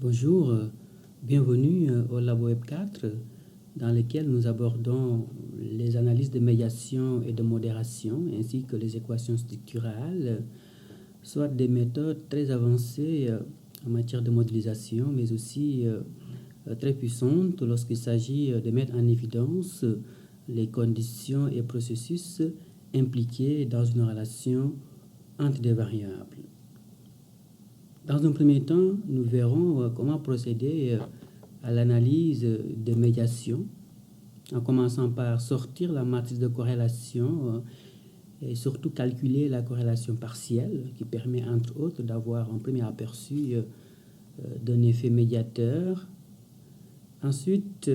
Bonjour, bienvenue au Labo Web 4 dans lequel nous abordons les analyses de médiation et de modération ainsi que les équations structurales, soit des méthodes très avancées en matière de modélisation mais aussi très puissantes lorsqu'il s'agit de mettre en évidence les conditions et processus impliqués dans une relation entre des variables. Dans un premier temps, nous verrons comment procéder à l'analyse de médiation, en commençant par sortir la matrice de corrélation et surtout calculer la corrélation partielle, qui permet entre autres d'avoir un premier aperçu d'un effet médiateur. Ensuite,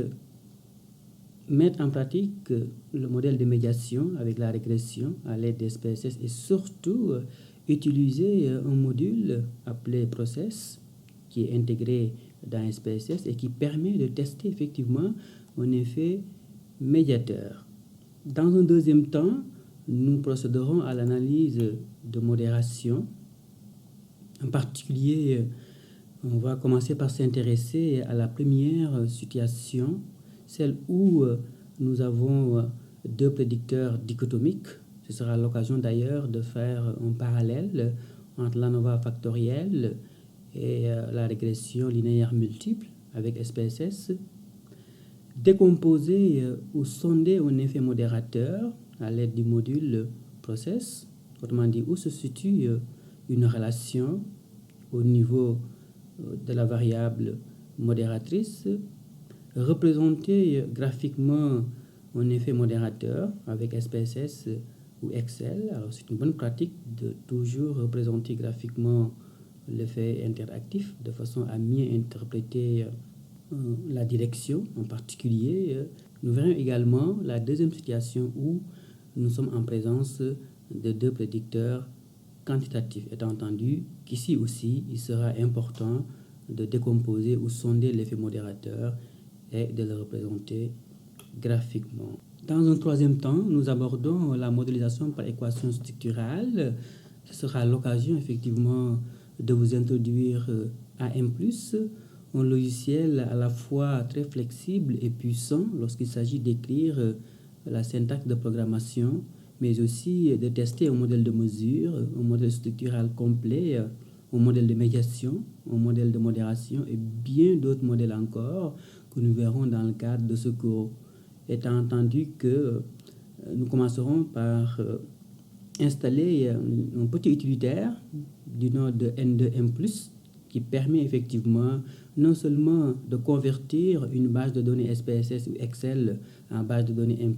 mettre en pratique le modèle de médiation avec la régression à l'aide des SPSS et surtout utiliser un module appelé Process qui est intégré dans SPSS et qui permet de tester effectivement un effet médiateur. Dans un deuxième temps, nous procéderons à l'analyse de modération. En particulier, on va commencer par s'intéresser à la première situation, celle où nous avons deux prédicteurs dichotomiques. Ce sera l'occasion d'ailleurs de faire un parallèle entre l'ANOVA factorielle et la régression linéaire multiple avec SPSS. Décomposer ou sonder un effet modérateur à l'aide du module Process, autrement dit où se situe une relation au niveau de la variable modératrice, représenter graphiquement un effet modérateur avec SPSS ou Excel. Alors c'est une bonne pratique de toujours représenter graphiquement l'effet interactif de façon à mieux interpréter la direction en particulier. Nous verrons également la deuxième situation où nous sommes en présence de deux prédicteurs quantitatifs, étant entendu qu'ici aussi il sera important de décomposer ou sonder l'effet modérateur et de le représenter graphiquement. Dans un troisième temps, nous abordons la modélisation par équation structurale. Ce sera l'occasion effectivement de vous introduire à AM+, un logiciel à la fois très flexible et puissant lorsqu'il s'agit d'écrire la syntaxe de programmation, mais aussi de tester un modèle de mesure, un modèle structural complet, un modèle de médiation, un modèle de modération et bien d'autres modèles encore que nous verrons dans le cadre de ce cours. Étant entendu que nous commencerons par installer un petit utilitaire du nom de N2M+, qui permet effectivement non seulement de convertir une base de données SPSS ou Excel en base de données M+,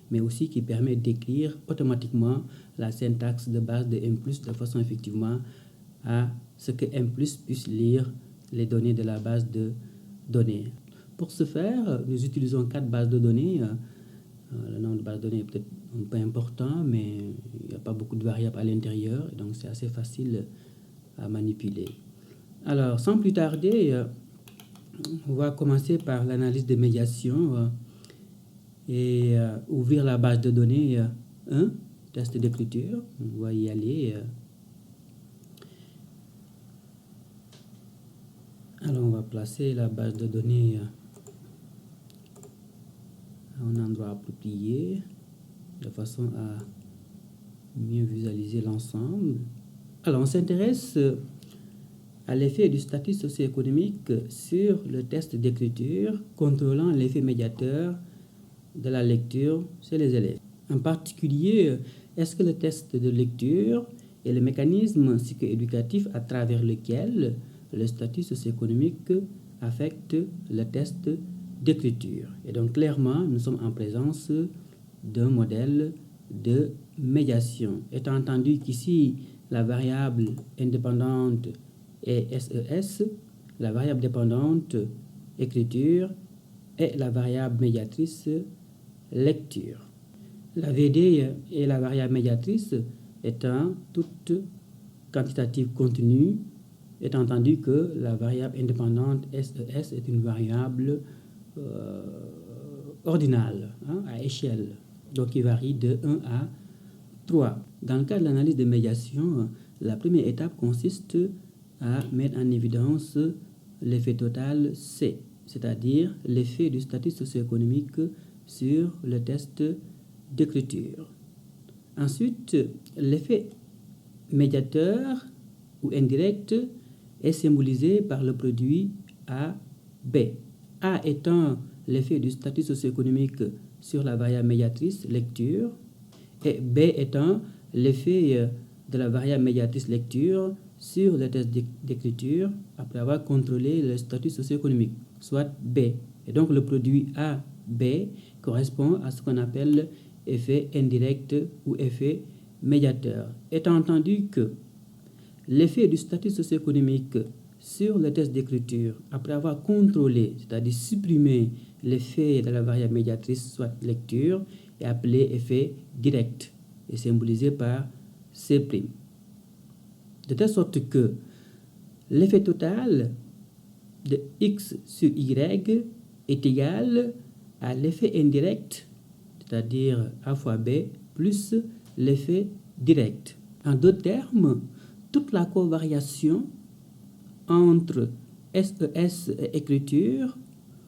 mais aussi qui permet d'écrire automatiquement la syntaxe de base de M+, de façon effectivement à ce que M+, puisse lire les données de la base de données. Pour ce faire, nous utilisons 4 bases de données. Le nombre de bases de données est peut-être un peu important, mais il n'y a pas beaucoup de variables à l'intérieur, donc c'est assez facile à manipuler. Alors, sans plus tarder, on va commencer par l'analyse de médiation et ouvrir la base de données 1, test d'écriture. On va y aller. Alors, on va placer la base de données à un endroit approprié de façon à mieux visualiser l'ensemble. Alors, on s'intéresse à l'effet du statut socio-économique sur le test d'écriture contrôlant l'effet médiateur de la lecture chez les élèves. En particulier, est-ce que le test de lecture est le mécanisme psycho-éducatif à travers lequel le statut socio-économique affecte le test d'écriture. Et donc clairement, nous sommes en présence d'un modèle de médiation. Étant entendu qu'ici, la variable indépendante est SES, la variable dépendante écriture et la variable médiatrice lecture. La VD et la variable médiatrice étant toutes quantitatives continues, étant entendu que la variable indépendante SES est une variable ordinale à échelle, donc qui varie de 1 à 3. Dans le cas de l'analyse de médiation, la première étape consiste à mettre en évidence l'effet total C, c'est-à-dire l'effet du statut socio-économique sur le test d'écriture. Ensuite, l'effet médiateur ou indirect est symbolisé par le produit AB. A étant l'effet du statut socio-économique sur la variable médiatrice lecture et B étant l'effet de la variable médiatrice lecture sur le test d'écriture après avoir contrôlé le statut socio-économique, soit B. Et donc le produit AB correspond à ce qu'on appelle effet indirect ou effet médiateur. Étant entendu que l'effet du statut socio-économique sur le test d'écriture, après avoir contrôlé, c'est-à-dire supprimé l'effet de la variable médiatrice, soit lecture, est appelé effet direct et symbolisé par C'. De telle sorte que l'effet total de X sur Y est égal à l'effet indirect, c'est-à-dire A fois B, plus l'effet direct. En d'autres termes, toute la covariation entre SES et écriture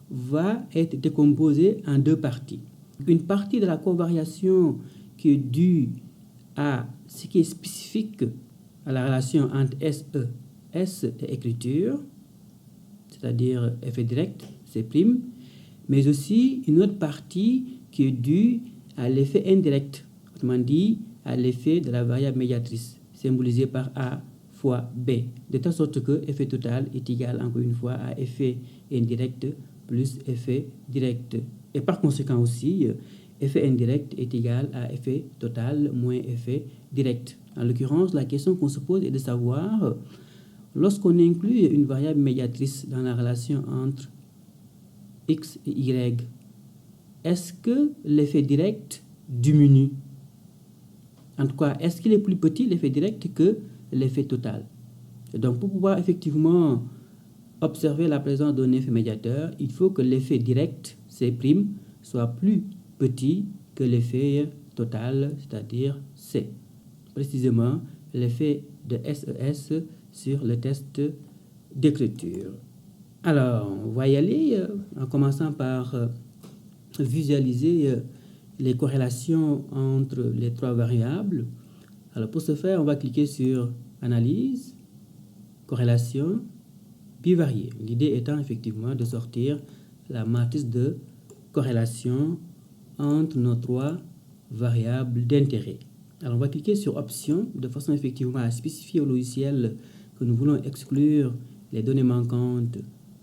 va être décomposée en deux parties. Une partie de la covariation qui est due à ce qui est spécifique à la relation entre SES et écriture, c'est-à-dire effet direct, C', mais aussi une autre partie qui est due à l'effet indirect, autrement dit à l'effet de la variable médiatrice, symbolisé par A fois B, de telle sorte que effet total est égal encore une fois à effet indirect plus effet direct. Et par conséquent aussi, effet indirect est égal à effet total moins effet direct. En l'occurrence, la question qu'on se pose est de savoir, lorsqu'on inclut une variable médiatrice dans la relation entre X et Y, est-ce que l'effet direct diminue? En tout cas, est-ce qu'il est plus petit l'effet direct que l'effet total? Et donc, pour pouvoir effectivement observer la présence d'un effet médiateur, il faut que l'effet direct, C', soit plus petit que l'effet total, c'est-à-dire C. Précisément, l'effet de SES sur le test d'écriture. Alors, on va y aller en commençant par visualiser les corrélations entre les trois variables. Alors, pour ce faire, on va cliquer sur Analyse, Corrélation, bivariée. L'idée étant effectivement de sortir la matrice de corrélation entre nos trois variables d'intérêt. Alors, on va cliquer sur Options de façon effectivement à spécifier au logiciel que nous voulons exclure les données manquantes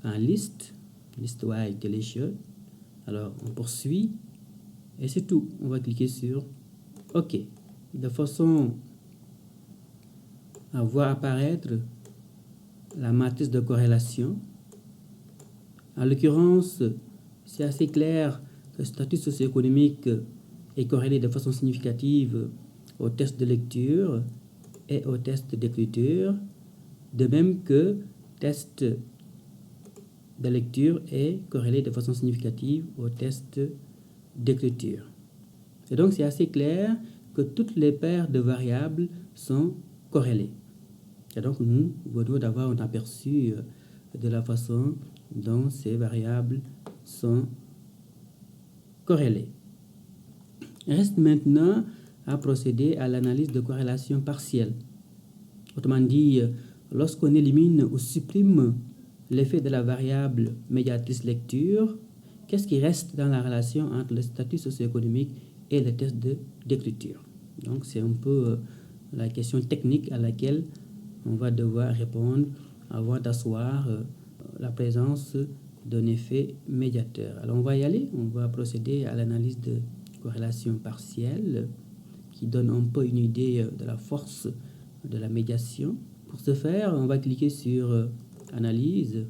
en liste wide deletion. Alors, on poursuit et c'est tout. On va cliquer sur OK de façon à voir apparaître la matrice de corrélation. En l'occurrence, c'est assez clair que le statut socio-économique est corrélé de façon significative au test de lecture et au test d'écriture, de même que le test de lecture est corrélé de façon significative au test d'écriture. Et donc, c'est assez clair que toutes les paires de variables sont corrélées. Et donc, nous venons d'avoir un aperçu de la façon dont ces variables sont corrélées. Il reste maintenant à procéder à l'analyse de corrélation partielle. Autrement dit, lorsqu'on élimine ou supprime l'effet de la variable médiatrice lecture, qu'est-ce qui reste dans la relation entre le statut socio-économique et le test d'écriture? Donc, c'est un peu la question technique à laquelle on va devoir répondre avant d'asseoir la présence d'un effet médiateur. Alors, on va y aller. On va procéder à l'analyse de corrélation partielle qui donne un peu une idée de la force de la médiation. Pour ce faire, on va cliquer sur Analyse,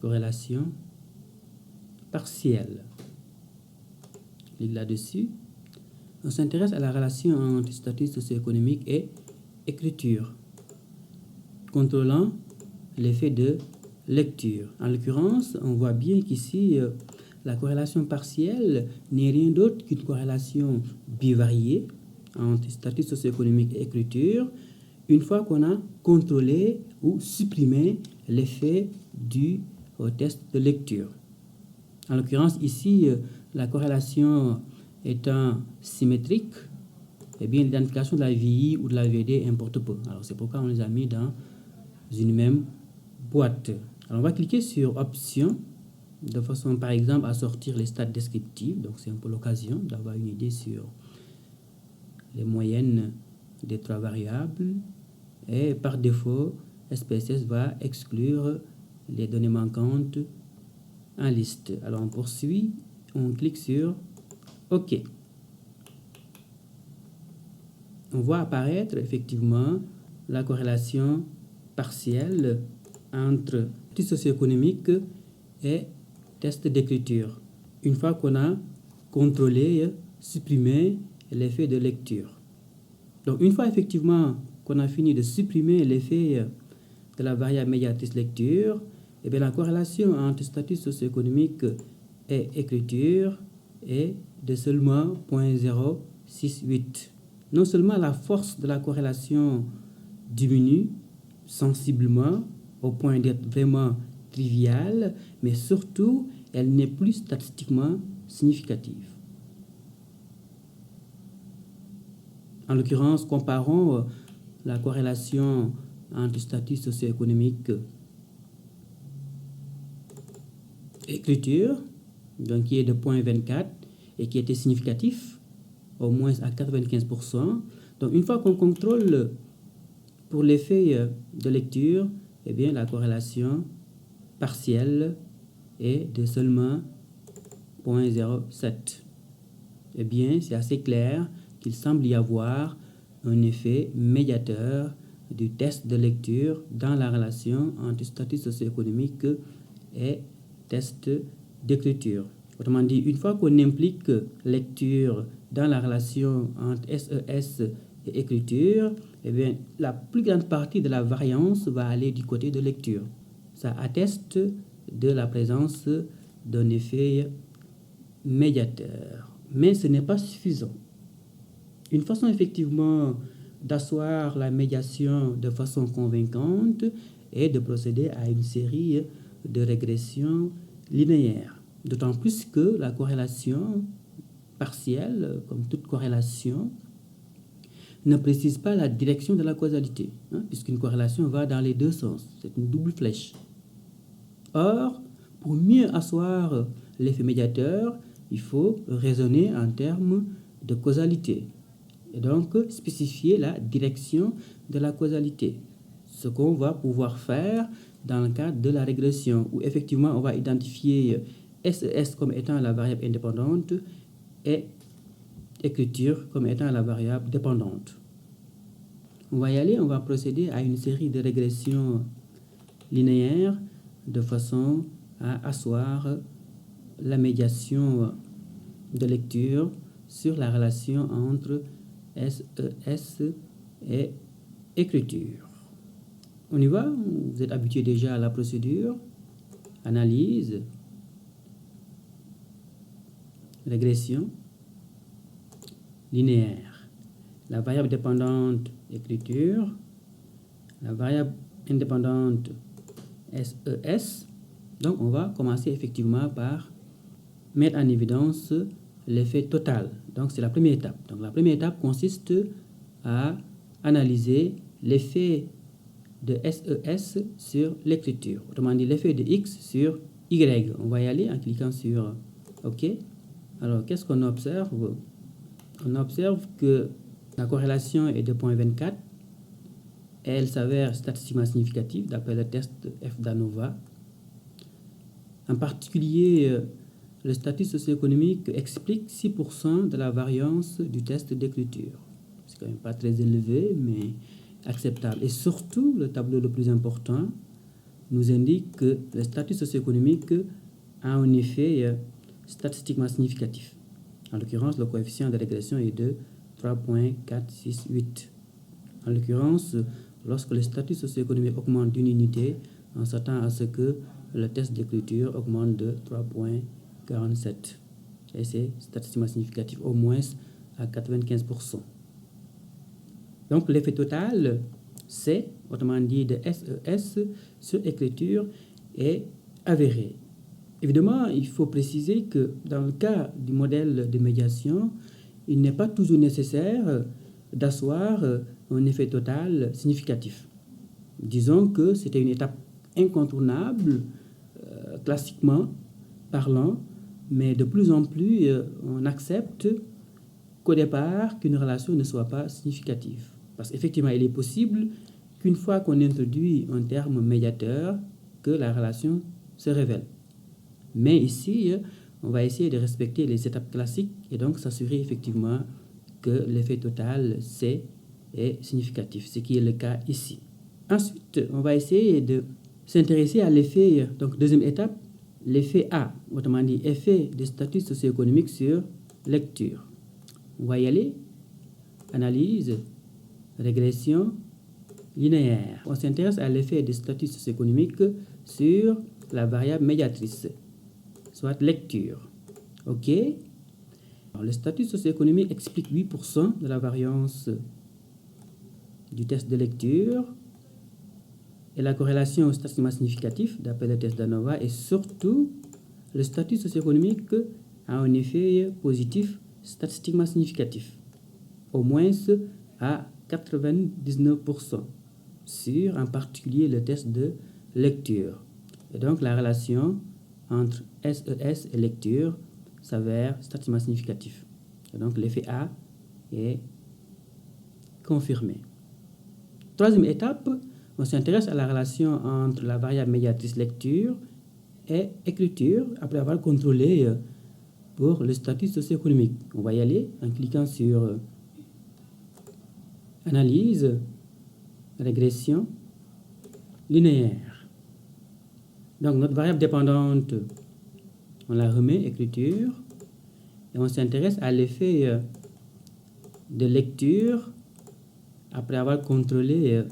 Corrélation partielle. Clique là-dessus. On s'intéresse à la relation entre statut socio-économique et écriture, contrôlant l'effet de lecture. En l'occurrence, on voit bien qu'ici, la corrélation partielle n'est rien d'autre qu'une corrélation bivariée entre statut socio-économique et écriture, une fois qu'on a contrôlé ou supprimé l'effet dû au test de lecture. En l'occurrence, ici, la corrélation étant symétrique, eh bien, l'identification de la VI ou de la VD importe peu. Alors, c'est pourquoi on les a mis dans une même boîte. Alors, on va cliquer sur Options, de façon, par exemple, à sortir les stats descriptives. Donc, c'est un peu l'occasion d'avoir une idée sur les moyennes des trois variables. Et par défaut, SPSS va exclure les données manquantes en liste. Alors, on poursuit, on clique sur OK. On voit apparaître effectivement la corrélation partielle entre test socio-économique et test d'écriture. Une fois qu'on a contrôlé, supprimé l'effet de lecture. Donc, une fois effectivement qu'on a fini de supprimer l'effet de la variable médiatrice lecture, et bien la corrélation entre statut socio-économique et écriture est de seulement 0,068. Non seulement la force de la corrélation diminue sensiblement au point d'être vraiment triviale, mais surtout, elle n'est plus statistiquement significative. En l'occurrence, comparons la corrélation entre statut socio-économique et écriture, donc qui est de 0,24 et qui était significatif, au moins à 95%. Donc, une fois qu'on contrôle pour l'effet de lecture, eh bien, la corrélation partielle est de seulement 0,07. Eh bien, c'est assez clair qu'il semble y avoir un effet médiateur du test de lecture dans la relation entre statut socio-économique et test d'écriture. Autrement dit, une fois qu'on implique lecture dans la relation entre SES et écriture, eh bien, la plus grande partie de la variance va aller du côté de lecture. Ça atteste de la présence d'un effet médiateur. Mais ce n'est pas suffisant. Une façon effectivement d'asseoir la médiation de façon convaincante est de procéder à une série de régressions linéaires. D'autant plus que la corrélation partielle, comme toute corrélation, ne précise pas la direction de la causalité, puisqu'une corrélation va dans les deux sens. C'est une double flèche. Or, pour mieux asseoir l'effet médiateur, il faut raisonner en termes de causalité et donc spécifier la direction de la causalité. Ce qu'on va pouvoir faire dans le cadre de la régression, où effectivement on va identifier SES comme étant la variable indépendante et écriture comme étant la variable dépendante. On va y aller, on va procéder à une série de régressions linéaires de façon à asseoir la médiation de lecture sur la relation entre SES et écriture. On y va, vous êtes habitué déjà à la procédure. Analyse, régression linéaire. La variable dépendante écriture, la variable indépendante SES. Donc, on va commencer effectivement par mettre en évidence l'effet total. Donc, c'est la première étape. Donc, la première étape consiste à analyser l'effet de SES sur l'écriture. Autrement dit, l'effet de X sur Y. On va y aller en cliquant sur OK. Alors, qu'est-ce qu'on observe? On observe que la corrélation est de 0,24. Elle s'avère statistiquement significative d'après le test F d'ANOVA. En particulier, le statut socio-économique explique 6% de la variance du test d'écriture. C'est quand même pas très élevé, mais acceptable. Et surtout, le tableau le plus important nous indique que le statut socio-économique a un effet statistiquement significatif. En l'occurrence, le coefficient de régression est de 3,468. En l'occurrence, lorsque le statut socio-économique augmente d'une unité, on s'attend à ce que le test d'écriture augmente de 3,47. Et c'est statistiquement significatif, au moins à 95%. Donc, l'effet total C, autrement dit de SES, sur écriture est avéré. Évidemment, il faut préciser que dans le cas du modèle de médiation, il n'est pas toujours nécessaire d'asseoir un effet total significatif. Disons que c'était une étape incontournable, classiquement parlant, mais de plus en plus, on accepte qu'au départ, qu'une relation ne soit pas significative. Parce qu'effectivement, il est possible qu'une fois qu'on introduit un terme médiateur, que la relation se révèle. Mais ici, on va essayer de respecter les étapes classiques et donc s'assurer effectivement que l'effet total C est significatif, ce qui est le cas ici. Ensuite, on va essayer de s'intéresser à l'effet, donc deuxième étape, l'effet A, autrement dit effet de statut socio-économique sur lecture. On va y aller. Analyse, régression, linéaire. On s'intéresse à l'effet de statut socio-économique sur la variable médiatrice, soit lecture. OK. Alors, le statut socio-économique explique 8% de la variance du test de lecture et la corrélation statistiquement significative d'après le test d'ANOVA, et surtout le statut socio-économique a un effet positif statistiquement significatif, au moins à 99% sur en particulier le test de lecture. Et donc la relation entre SES et lecture s'avère statistiquement significatif. Et donc l'effet A est confirmé. Troisième étape, on s'intéresse à la relation entre la variable médiatrice lecture et écriture après avoir contrôlé pour le statut socio-économique. On va y aller en cliquant sur analyse, régression, linéaire. Donc notre variable dépendante, on la remet écriture et on s'intéresse à l'effet de lecture après avoir contrôlé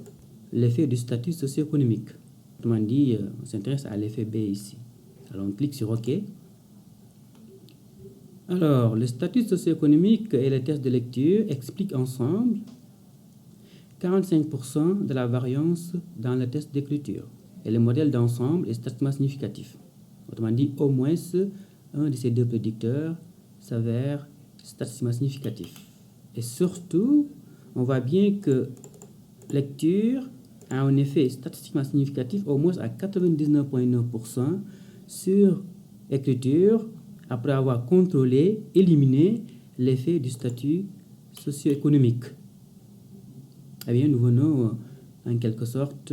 l'effet du statut socio-économique. Autrement dit, on s'intéresse à l'effet B ici. Alors on clique sur OK. Alors, le statut socio-économique et le test de lecture expliquent ensemble 45% de la variance dans le test d'écriture. Et le modèle d'ensemble est statistiquement significatif. Autrement dit, au moins un de ces deux prédicteurs s'avère statistiquement significatif. Et surtout, on voit bien que lecture a un effet statistiquement significatif au moins à 99,9% sur écriture après avoir contrôlé, éliminé l'effet du statut socio-économique. Eh bien, nous venons en quelque sorte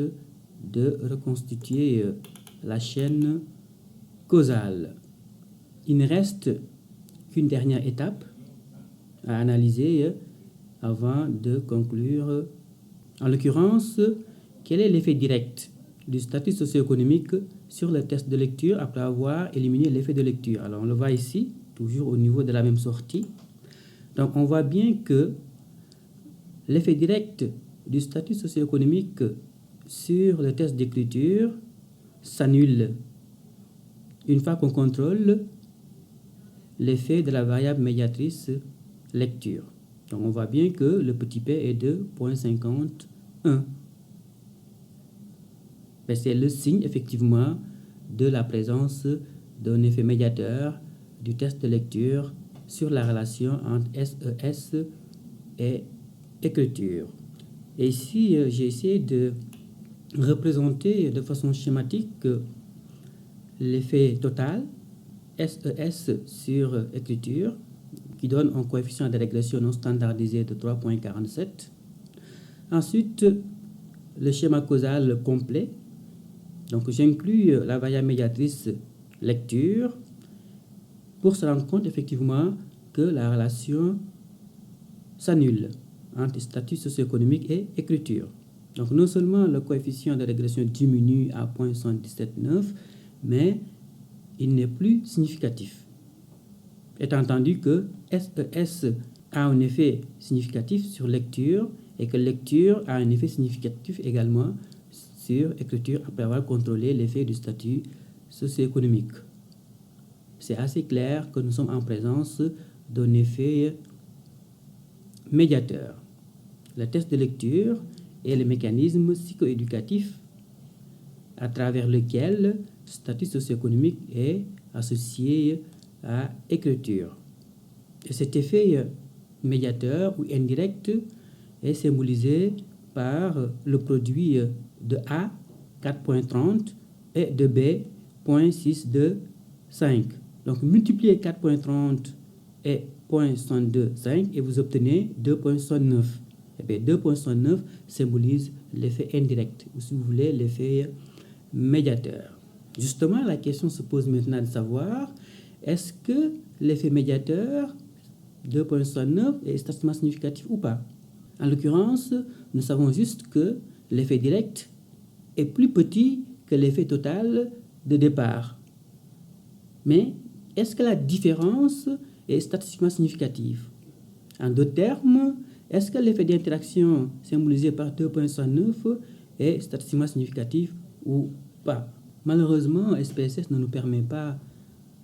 de reconstituer la chaîne causale. Il ne reste qu'une dernière étape à analyser avant de conclure. En l'occurrence, quel est l'effet direct du statut socio-économique sur le test de lecture après avoir éliminé l'effet de lecture? Alors, on le voit ici, toujours au niveau de la même sortie. Donc, on voit bien que l'effet direct du statut socio-économique sur le test d'écriture s'annule une fois qu'on contrôle l'effet de la variable médiatrice lecture. Donc, on voit bien que le petit p est de 0,51. Mais c'est le signe, effectivement, de la présence d'un effet médiateur du test de lecture sur la relation entre SES et écriture. Et ici, j'ai essayé de représenter de façon schématique l'effet total SES sur écriture qui donne un coefficient de régression non standardisé de 3,47. Ensuite, le schéma causal complet. Donc, j'inclus la variable médiatrice lecture pour se rendre compte effectivement que la relation s'annule entre statut socio-économique et écriture. Donc, non seulement le coefficient de régression diminue à 0,779, mais il n'est plus significatif. Étant entendu que SES a un effet significatif sur lecture et que lecture a un effet significatif également sur écriture après avoir contrôlé l'effet du statut socio-économique. C'est assez clair que nous sommes en présence d'un effet médiateur. Le test de lecture et le mécanisme psychoéducatif à travers lequel le statut socio-économique est associé à l'écriture. Et cet effet médiateur ou indirect est symbolisé par le produit de A 4.30 et de B 0.625. Donc multipliez 4.30 et 0.625 et vous obtenez 2.69. Et bien 2.69 symbolise l'effet indirect, ou si vous voulez l'effet médiateur. Justement, la question se pose maintenant de savoir, est-ce que l'effet médiateur 2.69 est statistiquement significatif ou pas? En l'occurrence, nous savons juste que l'effet direct est plus petit que l'effet total de départ. Mais est-ce que la différence est statistiquement significative? En d'autres termes, est-ce que l'effet d'interaction symbolisé par 2.69 est statistiquement significatif ou pas? Malheureusement, SPSS ne nous permet pas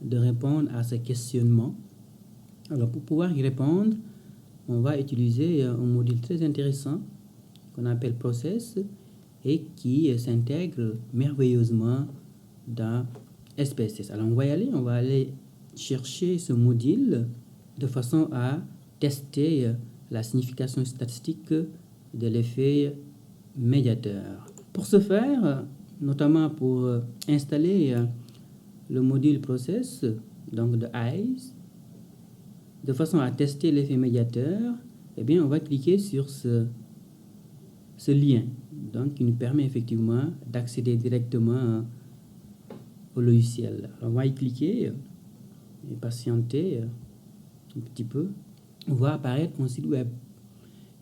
de répondre à ce questionnement. Alors, pour pouvoir y répondre, on va utiliser un module très intéressant qu'on appelle Process et qui s'intègre merveilleusement dans SPSS. Alors, on va y aller, on va aller chercher ce module de façon à tester la signification statistique de l'effet médiateur. Pour ce faire, notamment pour installer le module Process, donc de ICE, de façon à tester l'effet médiateur, eh bien, on va cliquer sur ce lien, donc qui nous permet effectivement d'accéder directement au logiciel. Alors, on va y cliquer et patienter un petit peu. On va apparaître mon site web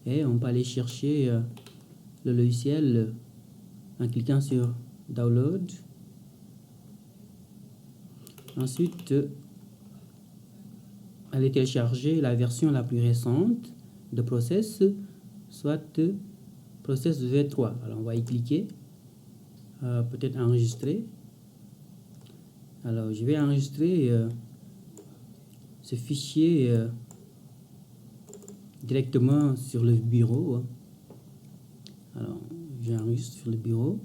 et on peut aller chercher le logiciel en cliquant sur Download. Ensuite, aller télécharger la version la plus récente de Process, soit Process V3. Alors, on va y cliquer, peut-être enregistrer. Alors, je vais enregistrer ce fichier directement sur le bureau. Alors, j'enregistre sur le bureau.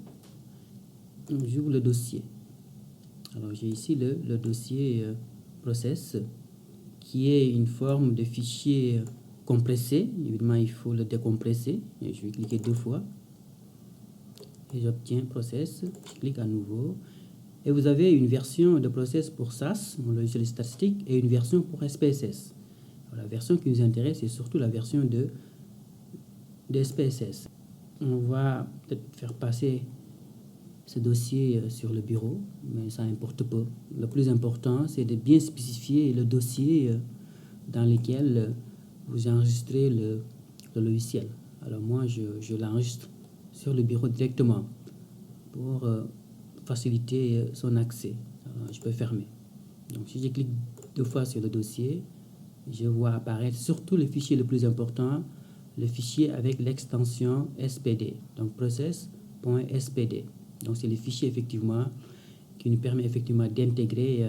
J'ouvre le dossier. Alors, j'ai ici le dossier Process, qui est une forme de fichier compressé. Évidemment, il faut le décompresser. Et je vais cliquer 2 fois. Et j'obtiens Process. Je clique à nouveau. Et vous avez une version de Process pour SAS, mon logiciel statistique, et une version pour SPSS. Alors, la version qui nous intéresse est surtout la version de SPSS. On va peut-être faire passer ce dossier sur le bureau, mais ça n'importe pas. Le plus important, c'est de bien spécifier le dossier dans lequel vous enregistrez le logiciel. Alors moi, je l'enregistre sur le bureau directement pour faciliter son accès. Alors, je peux fermer. Donc si je clique 2 fois sur le dossier, je vois apparaître surtout le fichier le plus important, le fichier avec l'extension SPD, donc process.spd. Donc c'est le fichier effectivement qui nous permet effectivement d'intégrer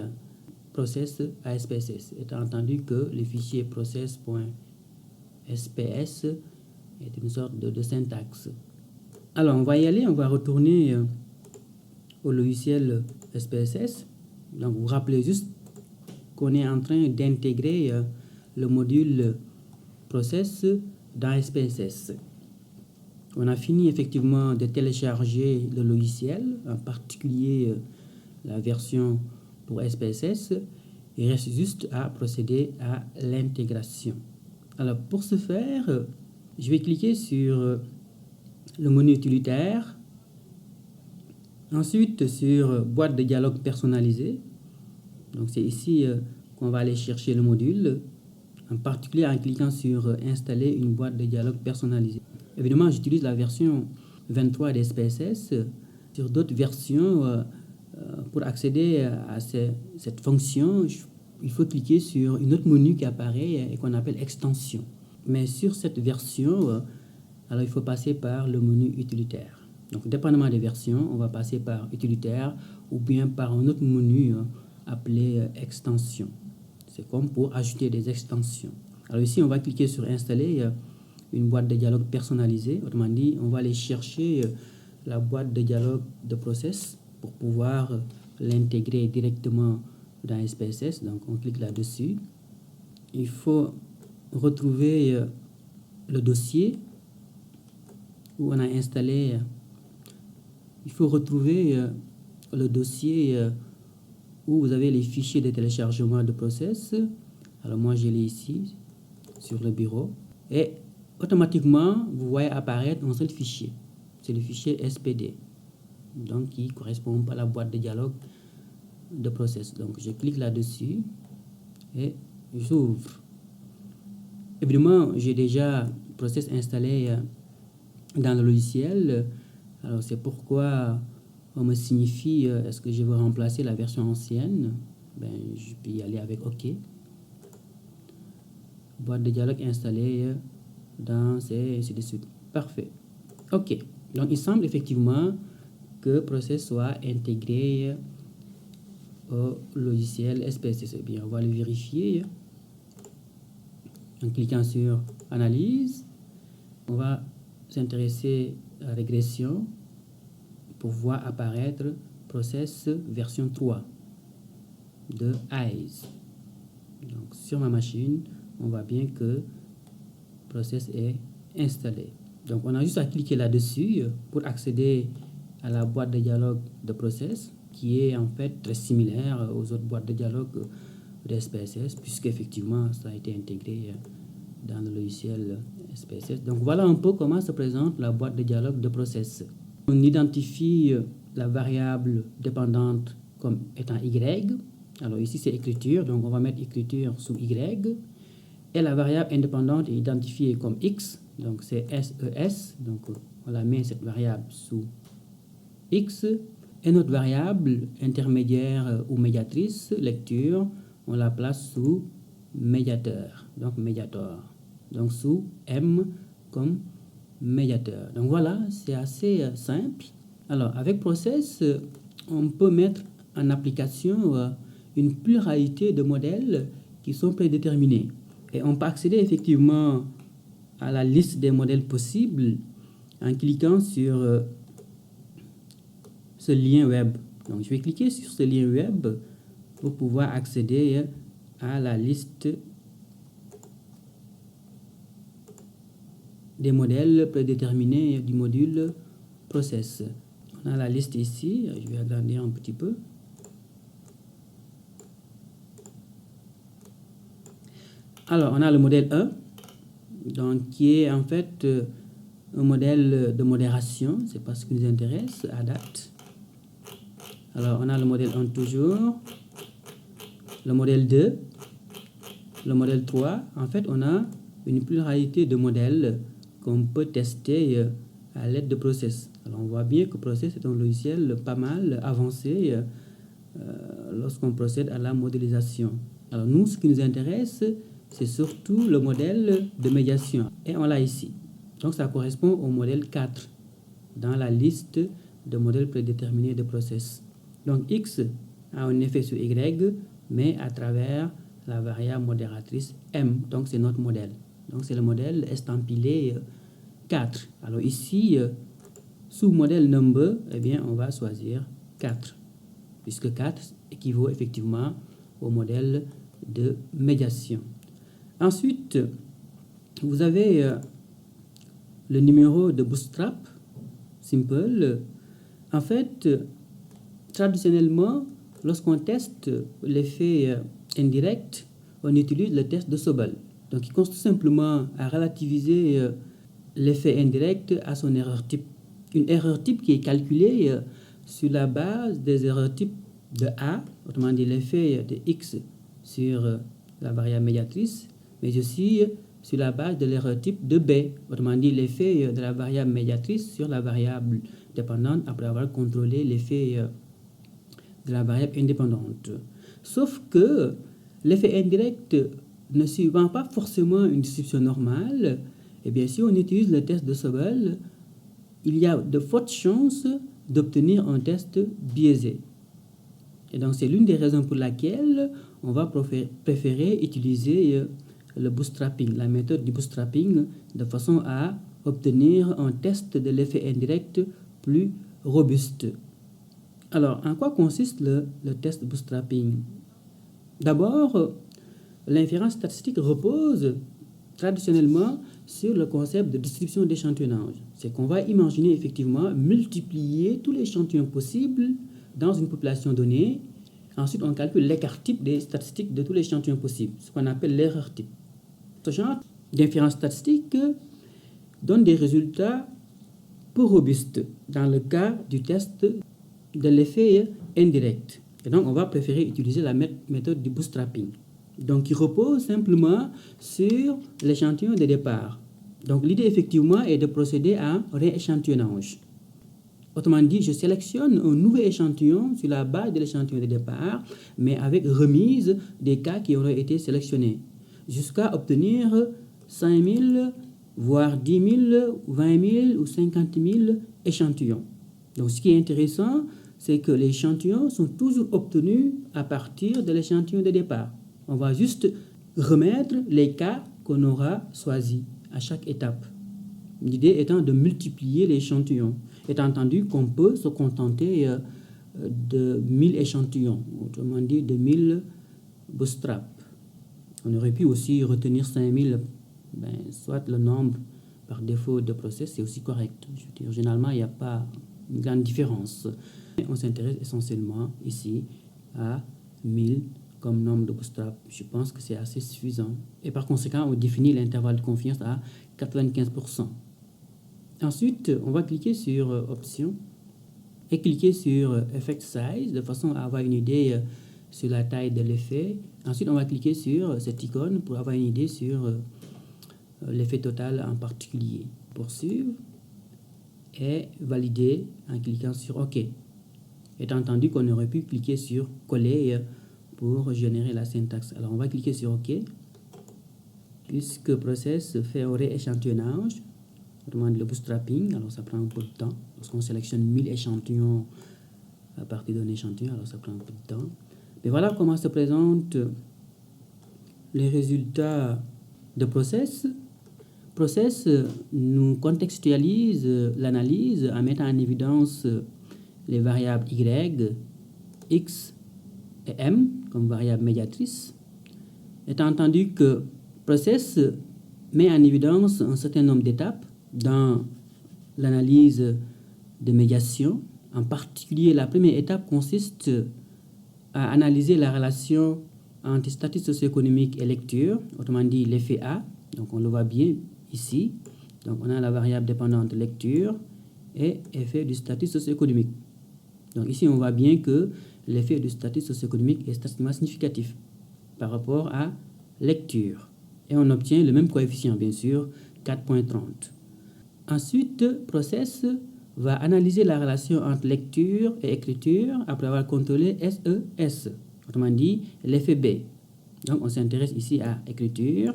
Process à SPSS, étant entendu que le fichier process.sps est une sorte de syntaxe. Alors on va y aller, on va retourner au logiciel SPSS. Donc vous vous rappelez juste qu'on est en train d'intégrer le module Process dans SPSS. On a fini effectivement de télécharger le logiciel, en particulier la version pour SPSS. Il reste juste à procéder à l'intégration. Alors pour ce faire, je vais cliquer sur le menu utilitaire, ensuite sur boîte de dialogue personnalisée. Donc c'est ici qu'on va aller chercher le module, en particulier en cliquant sur installer une boîte de dialogue personnalisée. Évidemment, j'utilise la version 23 de SPSS. Sur d'autres versions, pour accéder à cette fonction, il faut cliquer sur une autre menu qui apparaît et qu'on appelle extension. Mais sur cette version, alors il faut passer par le menu utilitaire. Donc, dépendamment des versions, on va passer par utilitaire ou bien par un autre menu appelé extension. C'est comme pour ajouter des extensions. Alors ici, on va cliquer sur installer une boîte de dialogue personnalisée. Autrement dit, on va aller chercher la boîte de dialogue de process pour pouvoir l'intégrer directement dans SPSS. Donc, on clique là-dessus. Il faut retrouver le dossier où on a installé. Il faut retrouver le dossier où vous avez les fichiers de téléchargement de process. Alors moi, je l'ai ici sur le bureau. Et automatiquement, vous voyez apparaître un seul fichier. C'est le fichier SPD. Donc, qui correspond à la boîte de dialogue de process. Donc, je clique là-dessus et j'ouvre. Évidemment, j'ai déjà process installé dans le logiciel. Alors, c'est pourquoi on me signifie est-ce que je veux remplacer la version ancienne. Ben, je peux y aller avec OK. Boîte de dialogue installée dans ainsi de suite. Parfait. OK. Donc, il semble effectivement que process soit intégré au logiciel SPSS. Eh bien, on va le vérifier en cliquant sur Analyse. On va s'intéresser à la régression pour voir apparaître process version 3 de AISE. Donc, sur ma machine, on voit bien que process est installé. Donc, on a juste à cliquer là-dessus pour accéder à la boîte de dialogue de process, qui est en fait très similaire aux autres boîtes de dialogue de SPSS, puisqu'effectivement, ça a été intégré dans le logiciel SPSS. Donc, voilà un peu comment se présente la boîte de dialogue de process. On identifie la variable dépendante comme étant Y. Alors, ici, c'est écriture, donc on va mettre écriture sous Y. Et la variable indépendante est identifiée comme X, donc c'est SES, donc on la met cette variable sous X. Et notre variable intermédiaire ou médiatrice, lecture, on la place sous médiateur, donc médiator, donc sous M comme médiateur. Donc voilà, c'est assez simple. Alors avec process, on peut mettre en application une pluralité de modèles qui sont prédéterminés. Et on peut accéder effectivement à la liste des modèles possibles en cliquant sur ce lien web. Donc, je vais cliquer sur ce lien web pour pouvoir accéder à la liste des modèles prédéterminés du module process. On a la liste ici. Je vais agrandir un petit peu. Alors, on a le modèle 1, donc, qui est en fait un modèle de modération. C'est pas ce qui nous intéresse à date. Alors, on a le modèle 1 toujours, le modèle 2, le modèle 3. En fait, on a une pluralité de modèles qu'on peut tester à l'aide de process. Alors, on voit bien que process est un logiciel pas mal avancé lorsqu'on procède à la modélisation. Alors, nous, ce qui nous intéresse, c'est surtout le modèle de médiation. Et on l'a ici. Donc, ça correspond au modèle 4 dans la liste de modèles prédéterminés de process. Donc, X a un effet sur Y, mais à travers la variable modératrice M. Donc, c'est notre modèle. Donc, c'est le modèle estampillé 4. Alors, ici, sous modèle number, eh bien, on va choisir 4, puisque 4 équivaut effectivement au modèle de médiation. Ensuite, vous avez le numéro de Bootstrap, simple. En fait, traditionnellement, lorsqu'on teste l'effet indirect, on utilise le test de Sobel. Donc, il consiste simplement à relativiser l'effet indirect à son erreur type. Une erreur type qui est calculée sur la base des erreurs types de A, autrement dit l'effet de X sur la variable médiatrice, mais aussi sur la base de l'erreur type de B, autrement dit l'effet de la variable médiatrice sur la variable dépendante après avoir contrôlé l'effet de la variable indépendante. Sauf que l'effet indirect ne suivant pas forcément une distribution normale, et bien si on utilise le test de Sobel, il y a de fortes chances d'obtenir un test biaisé. Et donc c'est l'une des raisons pour laquelle on va préférer utiliser le bootstrapping, la méthode du bootstrapping, de façon à obtenir un test de l'effet indirect plus robuste. Alors, en quoi consiste le test bootstrapping? D'abord, l'inférence statistique repose traditionnellement sur le concept de distribution d'échantillonnage. C'est qu'on va imaginer effectivement multiplier tous les échantillons possibles dans une population donnée. Ensuite, on calcule l'écart type des statistiques de tous les échantillons possibles, ce qu'on appelle l'erreur type. Ce genre d'inférence statistique donne des résultats peu robustes dans le cas du test de l'effet indirect. Et donc, on va préférer utiliser la méthode du bootstrapping. Donc, qui repose simplement sur l'échantillon de départ. Donc, l'idée, effectivement, est de procéder à un rééchantillonnage. Autrement dit, je sélectionne un nouvel échantillon sur la base de l'échantillon de départ, mais avec remise des cas qui auraient été sélectionnés, jusqu'à obtenir 5 000, voire 10 000, 20 000 ou 50 000 échantillons. Donc, ce qui est intéressant, c'est que les échantillons sont toujours obtenus à partir de l'échantillon de départ. On va juste remettre les cas qu'on aura choisis à chaque étape. L'idée étant de multiplier les échantillons. Étant entendu qu'on peut se contenter de 1000 échantillons, autrement dit de 1000 bootstraps. On aurait pu aussi retenir 5000, soit le nombre par défaut de process, c'est aussi correct. Je veux dire, généralement, il n'y a pas une grande différence. On s'intéresse essentiellement ici à 1000 comme nombre de bootstraps. Je pense que c'est assez suffisant. Et par conséquent, on définit l'intervalle de confiance à 95%. Ensuite, on va cliquer sur Options et cliquer sur Effect Size de façon à avoir une idée sur la taille de l'effet. Ensuite, on va cliquer sur cette icône pour avoir une idée sur l'effet total en particulier. Poursuivre et valider en cliquant sur OK. Étant entendu qu'on aurait pu cliquer sur Coller pour générer la syntaxe. Alors, on va cliquer sur OK. Puisque le process fait au rééchantillonnage, autrement dit le bootstrapping, alors ça prend un peu de temps. Lorsqu'on sélectionne 1000 échantillons à partir d'un échantillon, alors ça prend un peu de temps. Mais voilà comment se présentent les résultats de process. Process nous contextualise l'analyse en mettant en évidence les variables y, x et m comme variables médiatrices. Étant entendu que process met en évidence un certain nombre d'étapes dans l'analyse de médiation. En particulier, la première étape consiste à analyser la relation entre statut socio-économique et lecture, autrement dit l'effet A. Donc on le voit bien ici. Donc on a la variable dépendante lecture et effet du statut socio-économique. Donc ici on voit bien que l'effet du statut socio-économique est statistiquement significatif par rapport à lecture. Et on obtient le même coefficient, bien sûr, 4.30. Ensuite, process va analyser la relation entre lecture et écriture après avoir contrôlé SES, autrement dit l'effet B. Donc on s'intéresse ici à écriture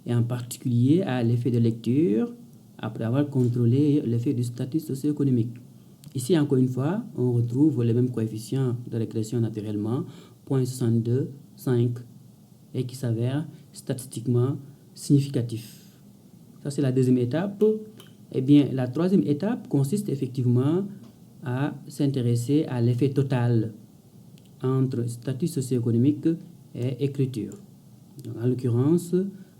et en particulier à l'effet de lecture après avoir contrôlé l'effet du statut socio-économique. Ici, encore une fois, on retrouve les mêmes coefficients de régression naturellement, 0.62, 5, et qui s'avère statistiquement significatif. Ça, c'est la deuxième étape. Eh bien, la troisième étape consiste effectivement à s'intéresser à l'effet total entre statut socio-économique et écriture. Donc, en l'occurrence,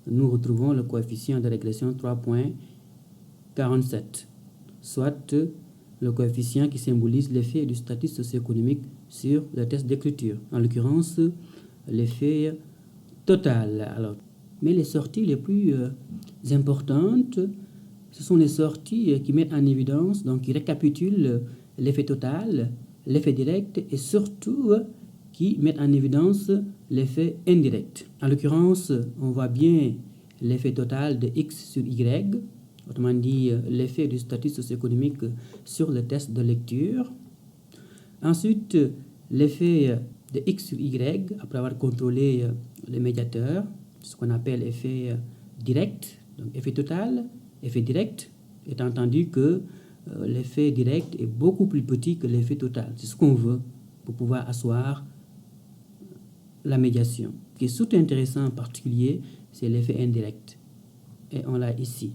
nous retrouvons le coefficient de régression 3.47, soit le coefficient qui symbolise l'effet du statut socio-économique sur le test d'écriture. En l'occurrence, l'effet total. Alors, mais les sorties les plus importantes, ce sont les sorties qui mettent en évidence, donc qui récapitulent l'effet total, l'effet direct et surtout qui mettent en évidence l'effet indirect. En l'occurrence, on voit bien l'effet total de X sur Y, autrement dit l'effet du statut socio-économique sur le test de lecture. Ensuite, l'effet de X sur Y, après avoir contrôlé le médiateur, ce qu'on appelle effet direct, donc effet total, effet direct, étant entendu que l'effet direct est beaucoup plus petit que l'effet total. C'est ce qu'on veut pour pouvoir asseoir la médiation. Ce qui est surtout intéressant en particulier, c'est l'effet indirect. Et on l'a ici.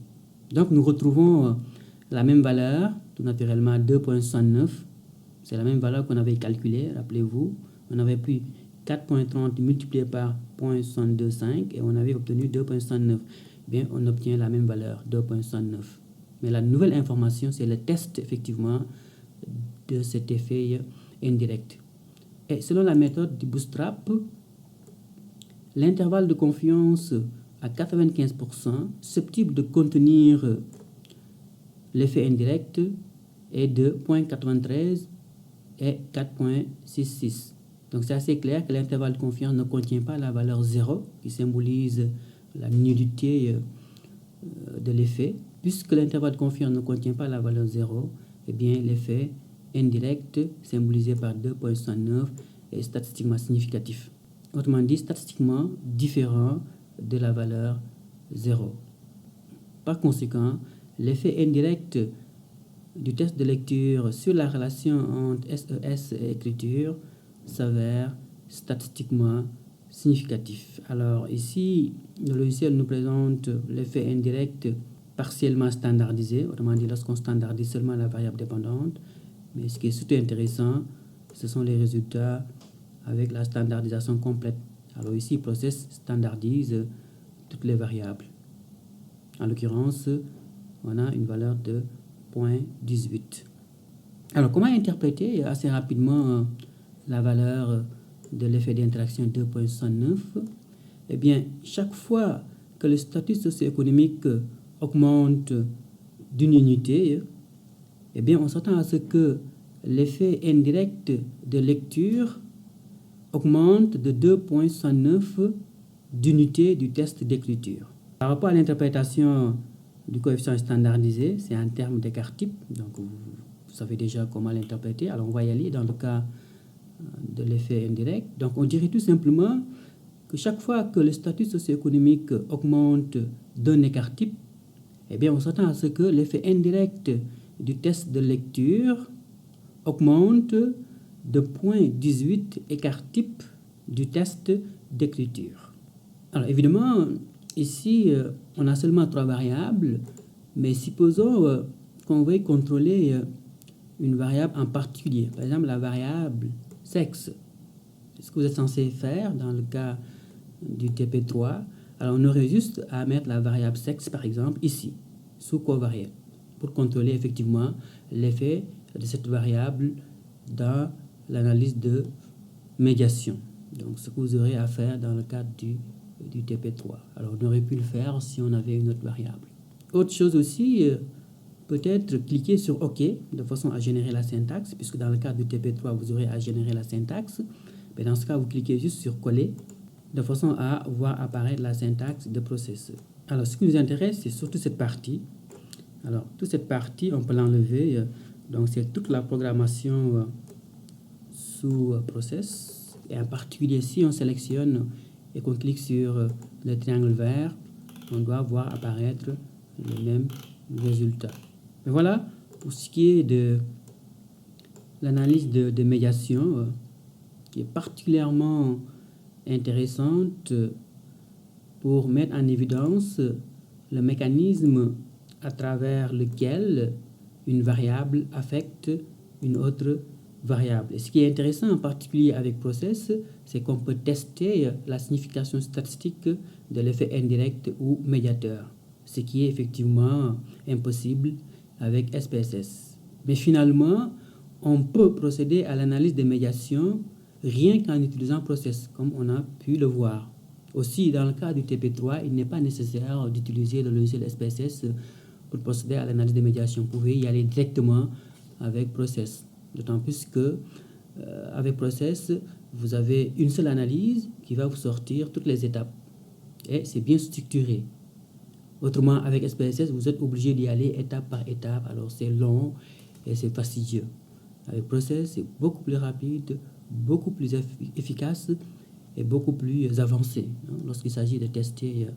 Donc nous retrouvons la même valeur, tout naturellement 2,69. C'est la même valeur qu'on avait calculée, rappelez-vous. On avait pris 4,30 multiplié par 0,625 et on avait obtenu 2,69. Bien, on obtient la même valeur, 2,69. Mais la nouvelle information, c'est le test, effectivement, de cet effet indirect. Et selon la méthode du Bootstrap, l'intervalle de confiance à 95%, susceptible de contenir l'effet indirect, est de 0,93 et 4,66. Donc c'est assez clair que l'intervalle de confiance ne contient pas la valeur 0 qui symbolise la nullité de l'effet. Puisque l'intervalle de confiance ne contient pas la valeur 0, eh bien l'effet indirect symbolisé par 2,69 est statistiquement significatif. Autrement dit, statistiquement différent de la valeur 0. Par conséquent, l'effet indirect du test de lecture sur la relation entre SES et écriture s'avère statistiquement significatif. Alors ici, le logiciel nous présente l'effet indirect partiellement standardisé, autrement dit lorsqu'on standardise seulement la variable dépendante. Mais ce qui est surtout intéressant, ce sont les résultats avec la standardisation complète. Alors ici, Process standardise toutes les variables. En l'occurrence, on a une valeur de 0,18. Alors, comment interpréter assez rapidement la valeur de l'effet d'interaction 2,69? Eh bien, chaque fois que le statut socio-économique augmente d'une unité, eh bien, on s'attend à ce que l'effet indirect de lecture augmente de 2,69 d'unité du test d'écriture. Par rapport à l'interprétation du coefficient standardisé, c'est un terme d'écart type, donc vous savez déjà comment l'interpréter. Alors on va y aller dans le cas de l'effet indirect. Donc on dirait tout simplement que chaque fois que le statut socio-économique augmente d'un écart type, eh bien on s'attend à ce que l'effet indirect du test de lecture augmente de 0,18 écart type du test d'écriture. Alors évidemment, ici, on a seulement 3 variables, mais supposons qu'on veuille contrôler une variable en particulier. Par exemple, la variable sexe. Ce que vous êtes censé faire dans le cas du TP3, alors on aurait juste à mettre la variable sexe, par exemple, ici, sous covariate, pour contrôler effectivement l'effet de cette variable dans l'analyse de médiation. Donc, ce que vous aurez à faire dans le cadre du TP3. Alors, on aurait pu le faire si on avait une autre variable. Autre chose aussi, peut-être cliquer sur OK de façon à générer la syntaxe, puisque dans le cadre du TP3, vous aurez à générer la syntaxe. Mais dans ce cas, vous cliquez juste sur coller de façon à voir apparaître la syntaxe de process. Alors, ce qui nous intéresse, c'est surtout cette partie. Alors, toute cette partie, on peut l'enlever. Donc, c'est toute la programmation sous process. Et en particulier, si on sélectionne et qu'on clique sur le triangle vert, on doit voir apparaître le même résultat. Mais voilà, pour ce qui est de l'analyse de médiation, qui est particulièrement intéressante pour mettre en évidence le mécanisme à travers lequel une variable affecte une autre variable. Et ce qui est intéressant en particulier avec Process, c'est qu'on peut tester la signification statistique de l'effet indirect ou médiateur, ce qui est effectivement impossible avec SPSS. Mais finalement, on peut procéder à l'analyse des médiations rien qu'en utilisant Process, comme on a pu le voir. Aussi, dans le cas du TP3, il n'est pas nécessaire d'utiliser le logiciel SPSS pour procéder à l'analyse des médiations. Vous pouvez y aller directement avec Process. D'autant plus que avec Process, vous avez une seule analyse qui va vous sortir toutes les étapes. Et c'est bien structuré. Autrement, avec SPSS, vous êtes obligé d'y aller étape par étape. Alors c'est long et c'est fastidieux. Avec Process, c'est beaucoup plus rapide, beaucoup plus efficace et beaucoup plus avancé lorsqu'il s'agit de tester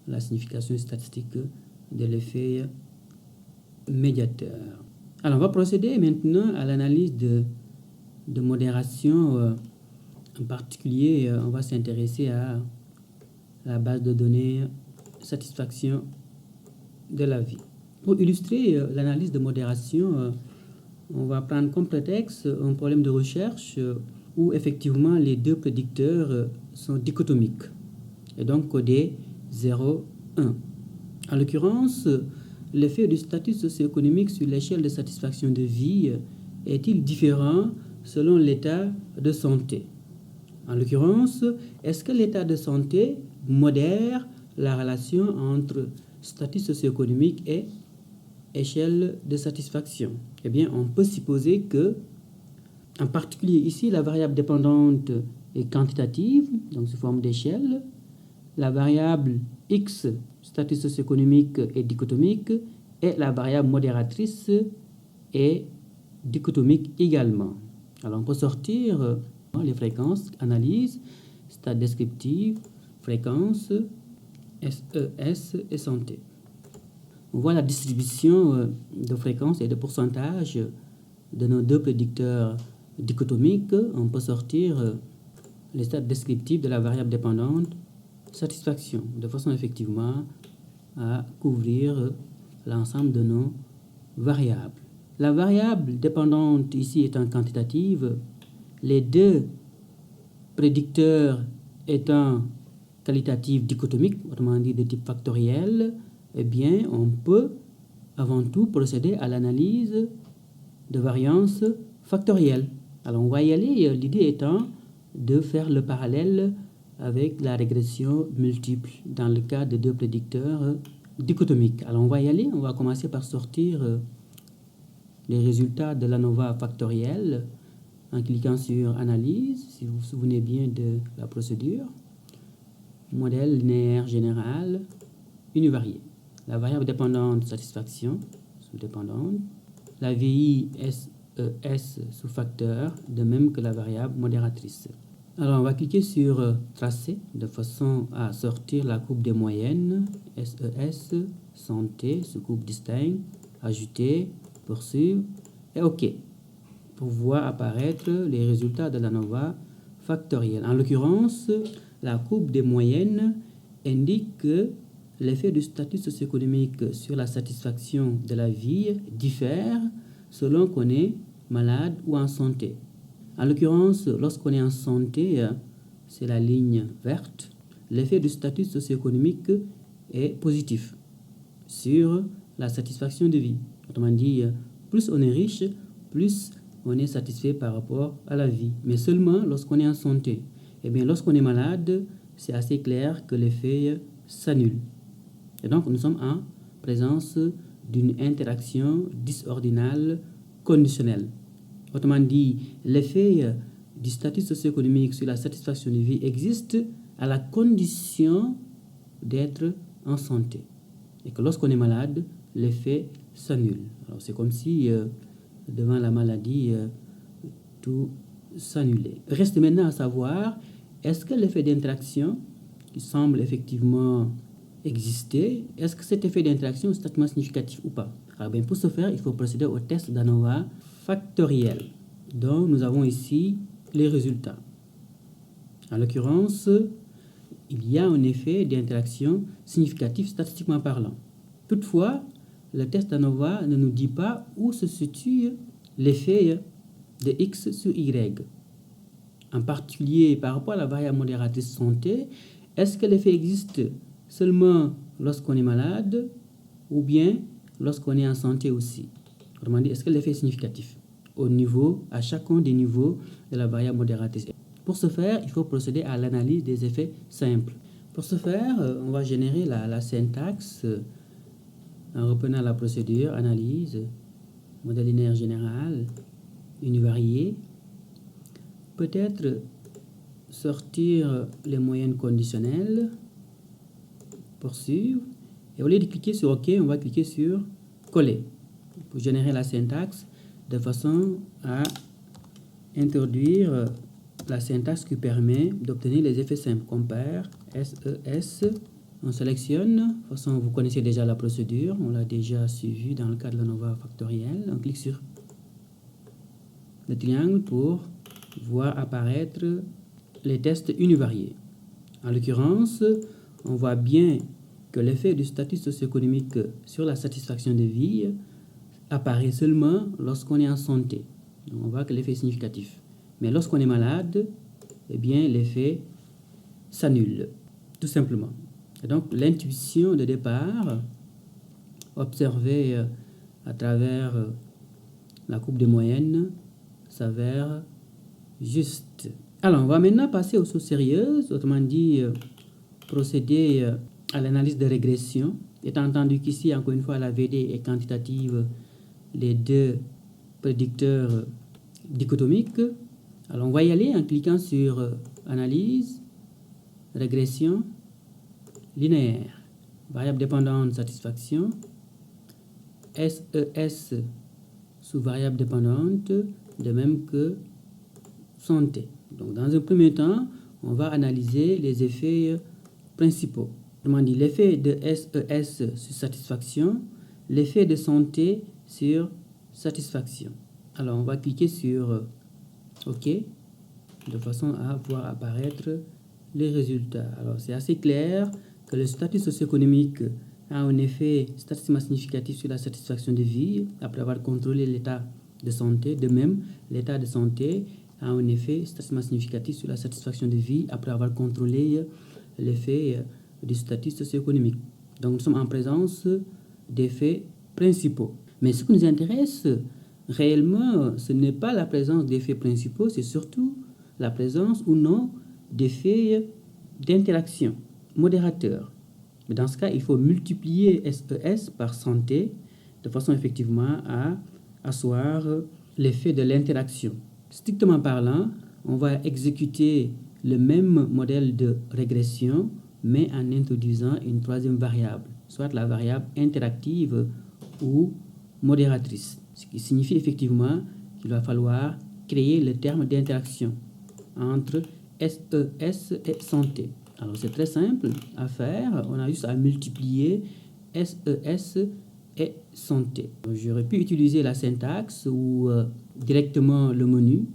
la signification statistique de l'effet médiateur. Alors, on va procéder maintenant à l'analyse de modération. En particulier, on va s'intéresser à la base de données satisfaction de la vie. Pour illustrer l'analyse de modération, on va prendre comme prétexte un problème de recherche où effectivement les deux prédicteurs sont dichotomiques et donc codés 0, 1. En l'occurrence, l'effet du statut socio-économique sur l'échelle de satisfaction de vie est-il différent selon l'état de santé? En l'occurrence, est-ce que l'état de santé modère la relation entre statut socio-économique et échelle de satisfaction? Eh bien, on peut supposer que, en particulier ici, la variable dépendante est quantitative, donc sous forme d'échelle. La variable X, statut socio-économique, est dichotomique, et la variable modératrice est dichotomique également. Alors, on peut sortir les fréquences, analyse, stade descriptif, fréquence, SES et santé. On voit la distribution de fréquences et de pourcentage de nos deux prédicteurs dichotomiques. On peut sortir les stades descriptifs de la variable dépendante satisfaction, de façon effectivement à couvrir l'ensemble de nos variables. La variable dépendante ici étant quantitative, les deux prédicteurs étant qualitatifs dichotomiques, autrement dit de type factoriel, eh bien, on peut avant tout procéder à l'analyse de variance factorielle. Alors, on va y aller, l'idée étant de faire le parallèle avec la régression multiple dans le cas de deux prédicteurs dichotomiques. Alors, on va y aller, on va commencer par sortir les résultats de l'ANOVA factorielle en cliquant sur Analyse, si vous vous souvenez bien de la procédure. Modèle linéaire général univarié. La variable dépendante satisfaction sous-dépendante. La VI SES sous-facteur, de même que la variable modératrice. Alors, on va cliquer sur Tracer de façon à sortir la courbe des moyennes. SES, santé, sous-courbe distincte, ajouter, poursuivre et OK. Pour voir apparaître les résultats de l'ANOVA factorielle. En l'occurrence, la courbe des moyennes indique que l'effet du statut socio-économique sur la satisfaction de la vie diffère selon qu'on est malade ou en santé. En l'occurrence, lorsqu'on est en santé, c'est la ligne verte, l'effet du statut socio-économique est positif sur la satisfaction de vie. Autrement dit, plus on est riche, plus on est satisfait par rapport à la vie. Mais seulement lorsqu'on est en santé. Eh bien, lorsqu'on est malade, c'est assez clair que l'effet s'annule. Et donc, nous sommes en présence d'une interaction dysordinale conditionnelle. Autrement dit, l'effet du statut socio-économique sur la satisfaction de vie existe à la condition d'être en santé. Et que lorsqu'on est malade, l'effet s'annule. Alors, c'est comme si, devant la maladie, tout s'annulait. Reste maintenant à savoir, est-ce que l'effet d'interaction, qui semble effectivement exister, est-ce que cet effet d'interaction est statistiquement significatif ou pas? Alors bien, pour ce faire, il faut procéder au test d'ANOVA factoriel. Donc, nous avons ici les résultats. En l'occurrence, il y a un effet d'interaction significatif statistiquement parlant. Toutefois, le test d'ANOVA ne nous dit pas où se situe l'effet de X sur Y. En particulier, par rapport à la variable modératrice santé, est-ce que l'effet existe seulement lorsqu'on est malade ou bien lorsqu'on est en santé aussi? Autrement dit, est-ce que l'effet est significatif à chacun des niveaux de la variable modératrice? Pour ce faire, il faut procéder à l'analyse des effets simples. Pour ce faire, on va générer la syntaxe en reprenant la procédure analyse, modèle linéaire général, univarié. Peut-être sortir les moyennes conditionnelles, poursuivre, et au lieu de cliquer sur OK, on va cliquer sur coller pour générer la syntaxe de façon à introduire la syntaxe qui permet d'obtenir les effets simples. Compare, SES, on sélectionne, de toute façon vous connaissez déjà la procédure, on l'a déjà suivi dans le cadre de l'ANOVA factoriel. On clique sur le triangle pour voir apparaître les tests univariés. En l'occurrence, on voit bien que l'effet du statut socio-économique sur la satisfaction de vie apparaît seulement lorsqu'on est en santé. Donc on voit que l'effet est significatif. Mais lorsqu'on est malade, eh bien, l'effet s'annule, tout simplement. Et donc, l'intuition de départ, observée à travers la courbe de moyenne, s'avère juste. Alors, on va maintenant passer aux choses sérieuses, autrement dit, procéder à l'analyse de régression, étant entendu qu'ici, encore une fois, la VD est quantitative, les deux prédicteurs dichotomiques. Alors, on va y aller en cliquant sur analyse, régression, linéaire, variable dépendante de satisfaction, SES sous variable dépendante, de même que santé. Donc, dans un premier temps, on va analyser les effets principaux. Autrement dit, l'effet de SES sur satisfaction, l'effet de santé sur satisfaction. Alors, on va cliquer sur OK, de façon à voir apparaître les résultats. Alors, c'est assez clair que le statut socio-économique a un effet statistiquement significatif sur la satisfaction de vie après avoir contrôlé l'état de santé. De même, l'état de santé a un effet statistiquement significatif sur la satisfaction de vie après avoir contrôlé l'effet du statut socio-économique. Donc, nous sommes en présence d'effets principaux. Mais ce qui nous intéresse réellement, ce n'est pas la présence d'effets principaux, c'est surtout la présence ou non d'effets d'interaction modérateurs. Mais dans ce cas, il faut multiplier SES par santé de façon effectivement à asseoir l'effet de l'interaction. Strictement parlant, on va exécuter le même modèle de régression, mais en introduisant une troisième variable, soit la variable interactive ou modératrice. Ce qui signifie effectivement qu'il va falloir créer le terme d'interaction entre SES et santé. Alors c'est très simple à faire, on a juste à multiplier SES et santé. J'aurais pu utiliser la syntaxe ou directement le menu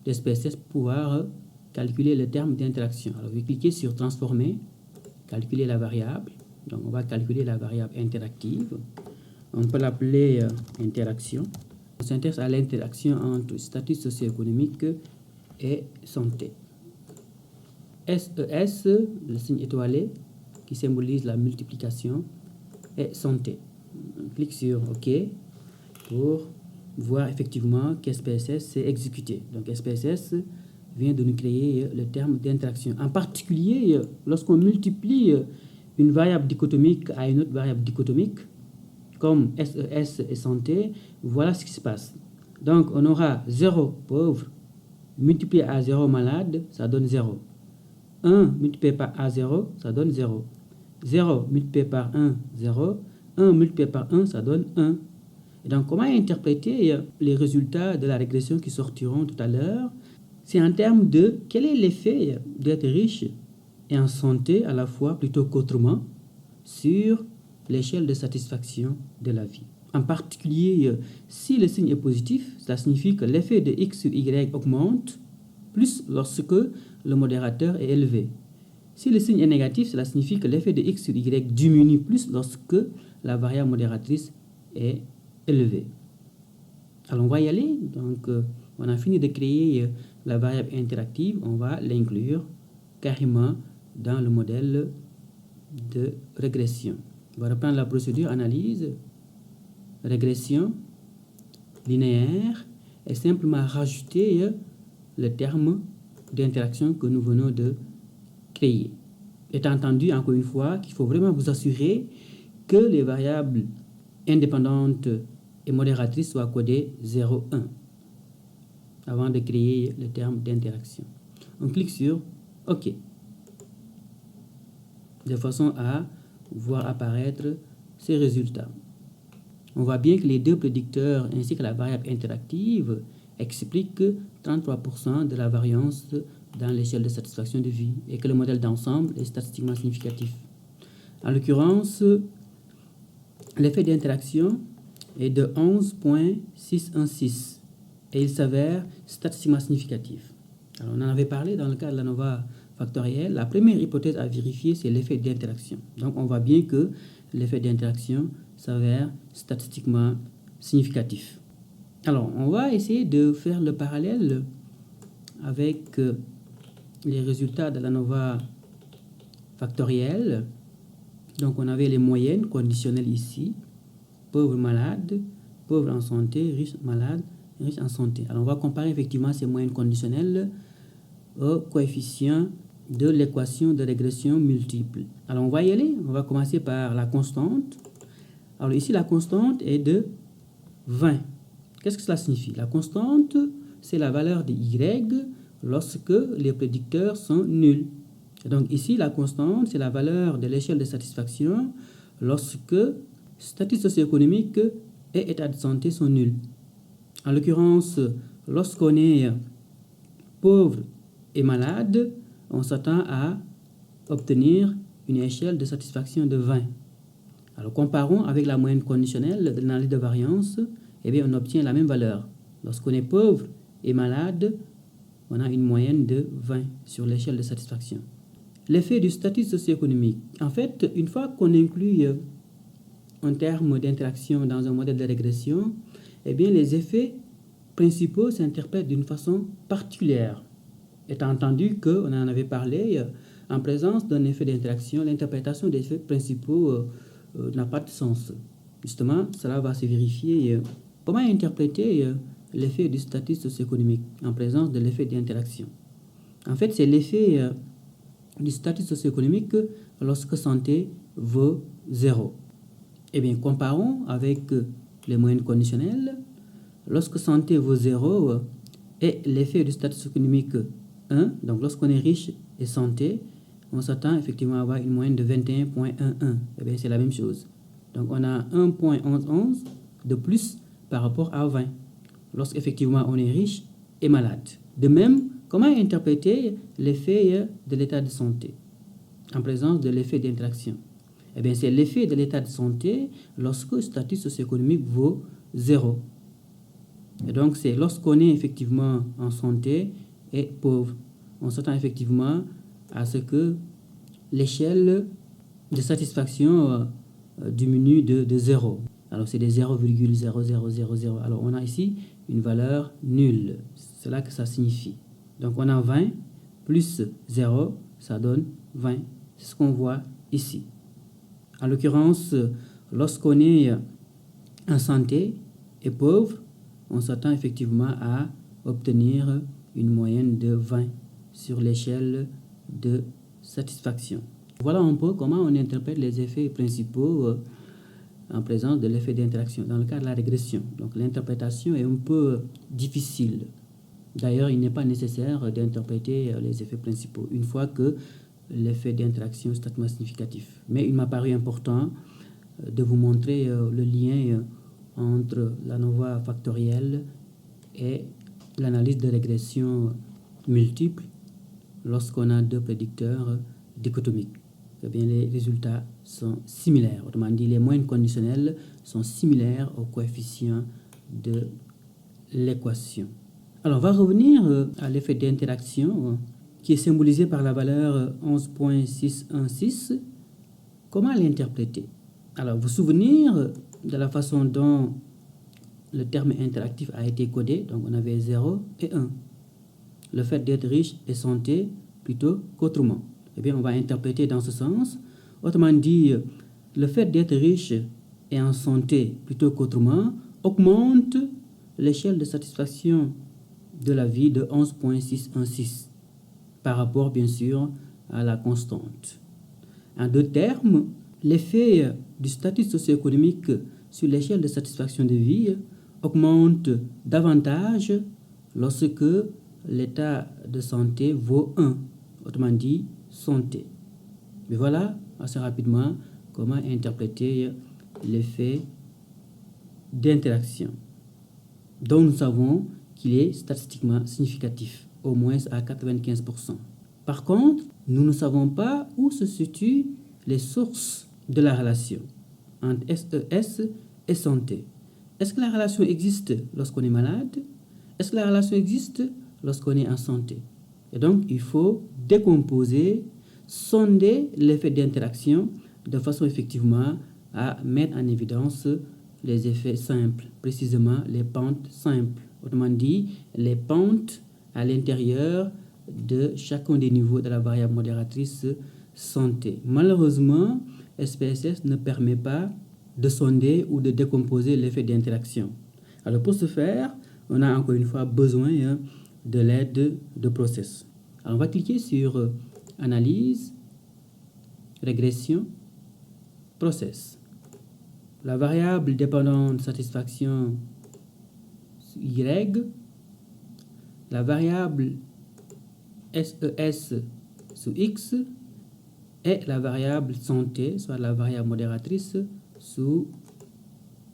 d'SPSS pour pouvoir calculer le terme d'interaction. Alors je vais cliquer sur transformer, calculer la variable. Donc on va calculer la variable interactive. On peut l'appeler interaction. On s'intéresse à l'interaction entre statut socio-économique et santé. SES, le signe étoilé qui symbolise la multiplication, et santé. On clique sur OK pour voir effectivement qu'SPSS s'est exécuté. Donc SPSS vient de nous créer le terme d'interaction. En particulier, lorsqu'on multiplie une variable dichotomique à une autre variable dichotomique, comme SES et santé, voilà ce qui se passe. Donc on aura 0 pauvre multiplié à 0 malade, ça donne 0. 1 multiplié par A0, ça donne 0. 0 multiplié par 1, 0. 1 multiplié par 1, ça donne 1. Et donc, comment interpréter les résultats de la régression qui sortiront tout à l'heure? C'est en termes de quel est l'effet d'être riche et en santé à la fois plutôt qu'autrement sur l'échelle de satisfaction de la vie. En particulier, si le signe est positif, ça signifie que l'effet de X sur Y augmente plus lorsque le modérateur est élevé. Si le signe est négatif, cela signifie que l'effet de X sur Y diminue plus lorsque la variable modératrice est élevée. Alors on va y aller. Donc on a fini de créer la variable interactive. On va l'inclure carrément dans le modèle de régression. On va reprendre la procédure analyse, régression, linéaire et simplement rajouter le terme d'interaction que nous venons de créer. Étant entendu, encore une fois, qu'il faut vraiment vous assurer que les variables indépendantes et modératrices soient codées 0, 1 avant de créer le terme d'interaction. On clique sur OK de façon à voir apparaître ces résultats. On voit bien que les deux prédicteurs ainsi que la variable interactive expliquent 33% de la variance dans l'échelle de satisfaction de vie et que le modèle d'ensemble est statistiquement significatif. En l'occurrence, l'effet d'interaction est de 11,616 et il s'avère statistiquement significatif. Alors, on en avait parlé dans le cadre de la NOVA factorielle, la première hypothèse à vérifier, c'est l'effet d'interaction. Donc, on voit bien que l'effet d'interaction s'avère statistiquement significatif. Alors, on va essayer de faire le parallèle avec les résultats de l'ANOVA factorielle. Donc, on avait les moyennes conditionnelles ici. Pauvre, malade, pauvre en santé, riche, malade, riche en santé. Alors, on va comparer effectivement ces moyennes conditionnelles au coefficient de l'équation de régression multiple. Alors, on va y aller. On va commencer par la constante. Alors, ici, la constante est de 20. Qu'est-ce que cela signifie? La constante, c'est la valeur de y lorsque les prédicteurs sont nuls. Et donc, ici, la constante, c'est la valeur de l'échelle de satisfaction lorsque statut socio-économique et état de santé sont nuls. En l'occurrence, lorsqu'on est pauvre et malade, on s'attend à obtenir une échelle de satisfaction de 20. Alors, comparons avec la moyenne conditionnelle de l'analyse de variance, eh bien, on obtient la même valeur. Lorsqu'on est pauvre et malade, on a une moyenne de 20 sur l'échelle de satisfaction. L'effet du statut socio-économique. En fait, une fois qu'on inclut un terme d'interaction dans un modèle de régression, eh bien, les effets principaux s'interprètent d'une façon particulière. Étant entendu qu'on en avait parlé, en présence d'un effet d'interaction, l'interprétation des effets principaux n'a pas de sens. Justement, cela va se vérifier. Comment interpréter l'effet du statut socio-économique en présence de l'effet d'interaction? En fait, c'est l'effet du statut socio-économique lorsque santé vaut 0. Eh bien, comparons avec les moyennes conditionnelles. Lorsque santé vaut 0 et l'effet du statut socio-économique 1, donc lorsqu'on est riche et santé, on s'attend effectivement à avoir une moyenne de 21,11. Eh bien, c'est la même chose. Donc, on a 1,11 de plus par rapport à 20, lorsqu'effectivement on est riche et malade. De même, comment interpréter l'effet de l'état de santé en présence de l'effet d'interaction? Eh bien, c'est l'effet de l'état de santé lorsque le statut socio-économique vaut 0. Et donc, c'est lorsqu'on est effectivement en santé et pauvre. On s'attend effectivement à ce que l'échelle de satisfaction diminue de 0. Alors, c'est des 0,0000. Alors, on a ici une valeur nulle. C'est là que ça signifie. Donc, on a 20 plus 0, ça donne 20. C'est ce qu'on voit ici. En l'occurrence, lorsqu'on est en santé et pauvre, on s'attend effectivement à obtenir une moyenne de 20 sur l'échelle de satisfaction. Voilà un peu comment on interprète les effets principaux en présence de l'effet d'interaction dans le cas de la régression. Donc l'interprétation est un peu difficile. D'ailleurs, il n'est pas nécessaire d'interpréter les effets principaux une fois que l'effet d'interaction est statistiquement significatif. Mais il m'a paru important de vous montrer le lien entre l'ANOVA factorielle et l'analyse de régression multiple lorsqu'on a deux prédicteurs dichotomiques. Eh bien, les résultats sont similaires. Autrement dit, les moyennes conditionnelles sont similaires au coefficient de l'équation. Alors, on va revenir à l'effet d'interaction qui est symbolisé par la valeur 11.616. Comment l'interpréter? Alors, vous vous souvenez de la façon dont le terme interactif a été codé. Donc, on avait 0 et 1. Le fait d'être riche et santé plutôt qu'autrement. Eh bien, on va interpréter dans ce sens. Autrement dit, le fait d'être riche et en santé plutôt qu'autrement augmente l'échelle de satisfaction de la vie de 11.616 par rapport, bien sûr, à la constante. En d'autres termes, l'effet du statut socio-économique sur l'échelle de satisfaction de vie augmente davantage lorsque l'état de santé vaut 1, autrement dit, santé. Mais voilà, assez rapidement, comment interpréter l'effet d'interaction, dont nous savons qu'il est statistiquement significatif, au moins à 95%. Par contre, nous ne savons pas où se situent les sources de la relation entre SES et santé. Est-ce que la relation existe lorsqu'on est malade? Est-ce que la relation existe lorsqu'on est en santé? Et donc, il faut décomposer, sonder l'effet d'interaction de façon effectivement à mettre en évidence les effets simples, précisément les pentes simples. Autrement dit, les pentes à l'intérieur de chacun des niveaux de la variable modératrice santé. Malheureusement, SPSS ne permet pas de sonder ou de décomposer l'effet d'interaction. Alors pour ce faire, on a encore une fois besoin de l'aide de process. Alors on va cliquer sur Analyse, Régression, Process. La variable dépendante satisfaction Y, la variable SES sous X et la variable santé, soit la variable modératrice sous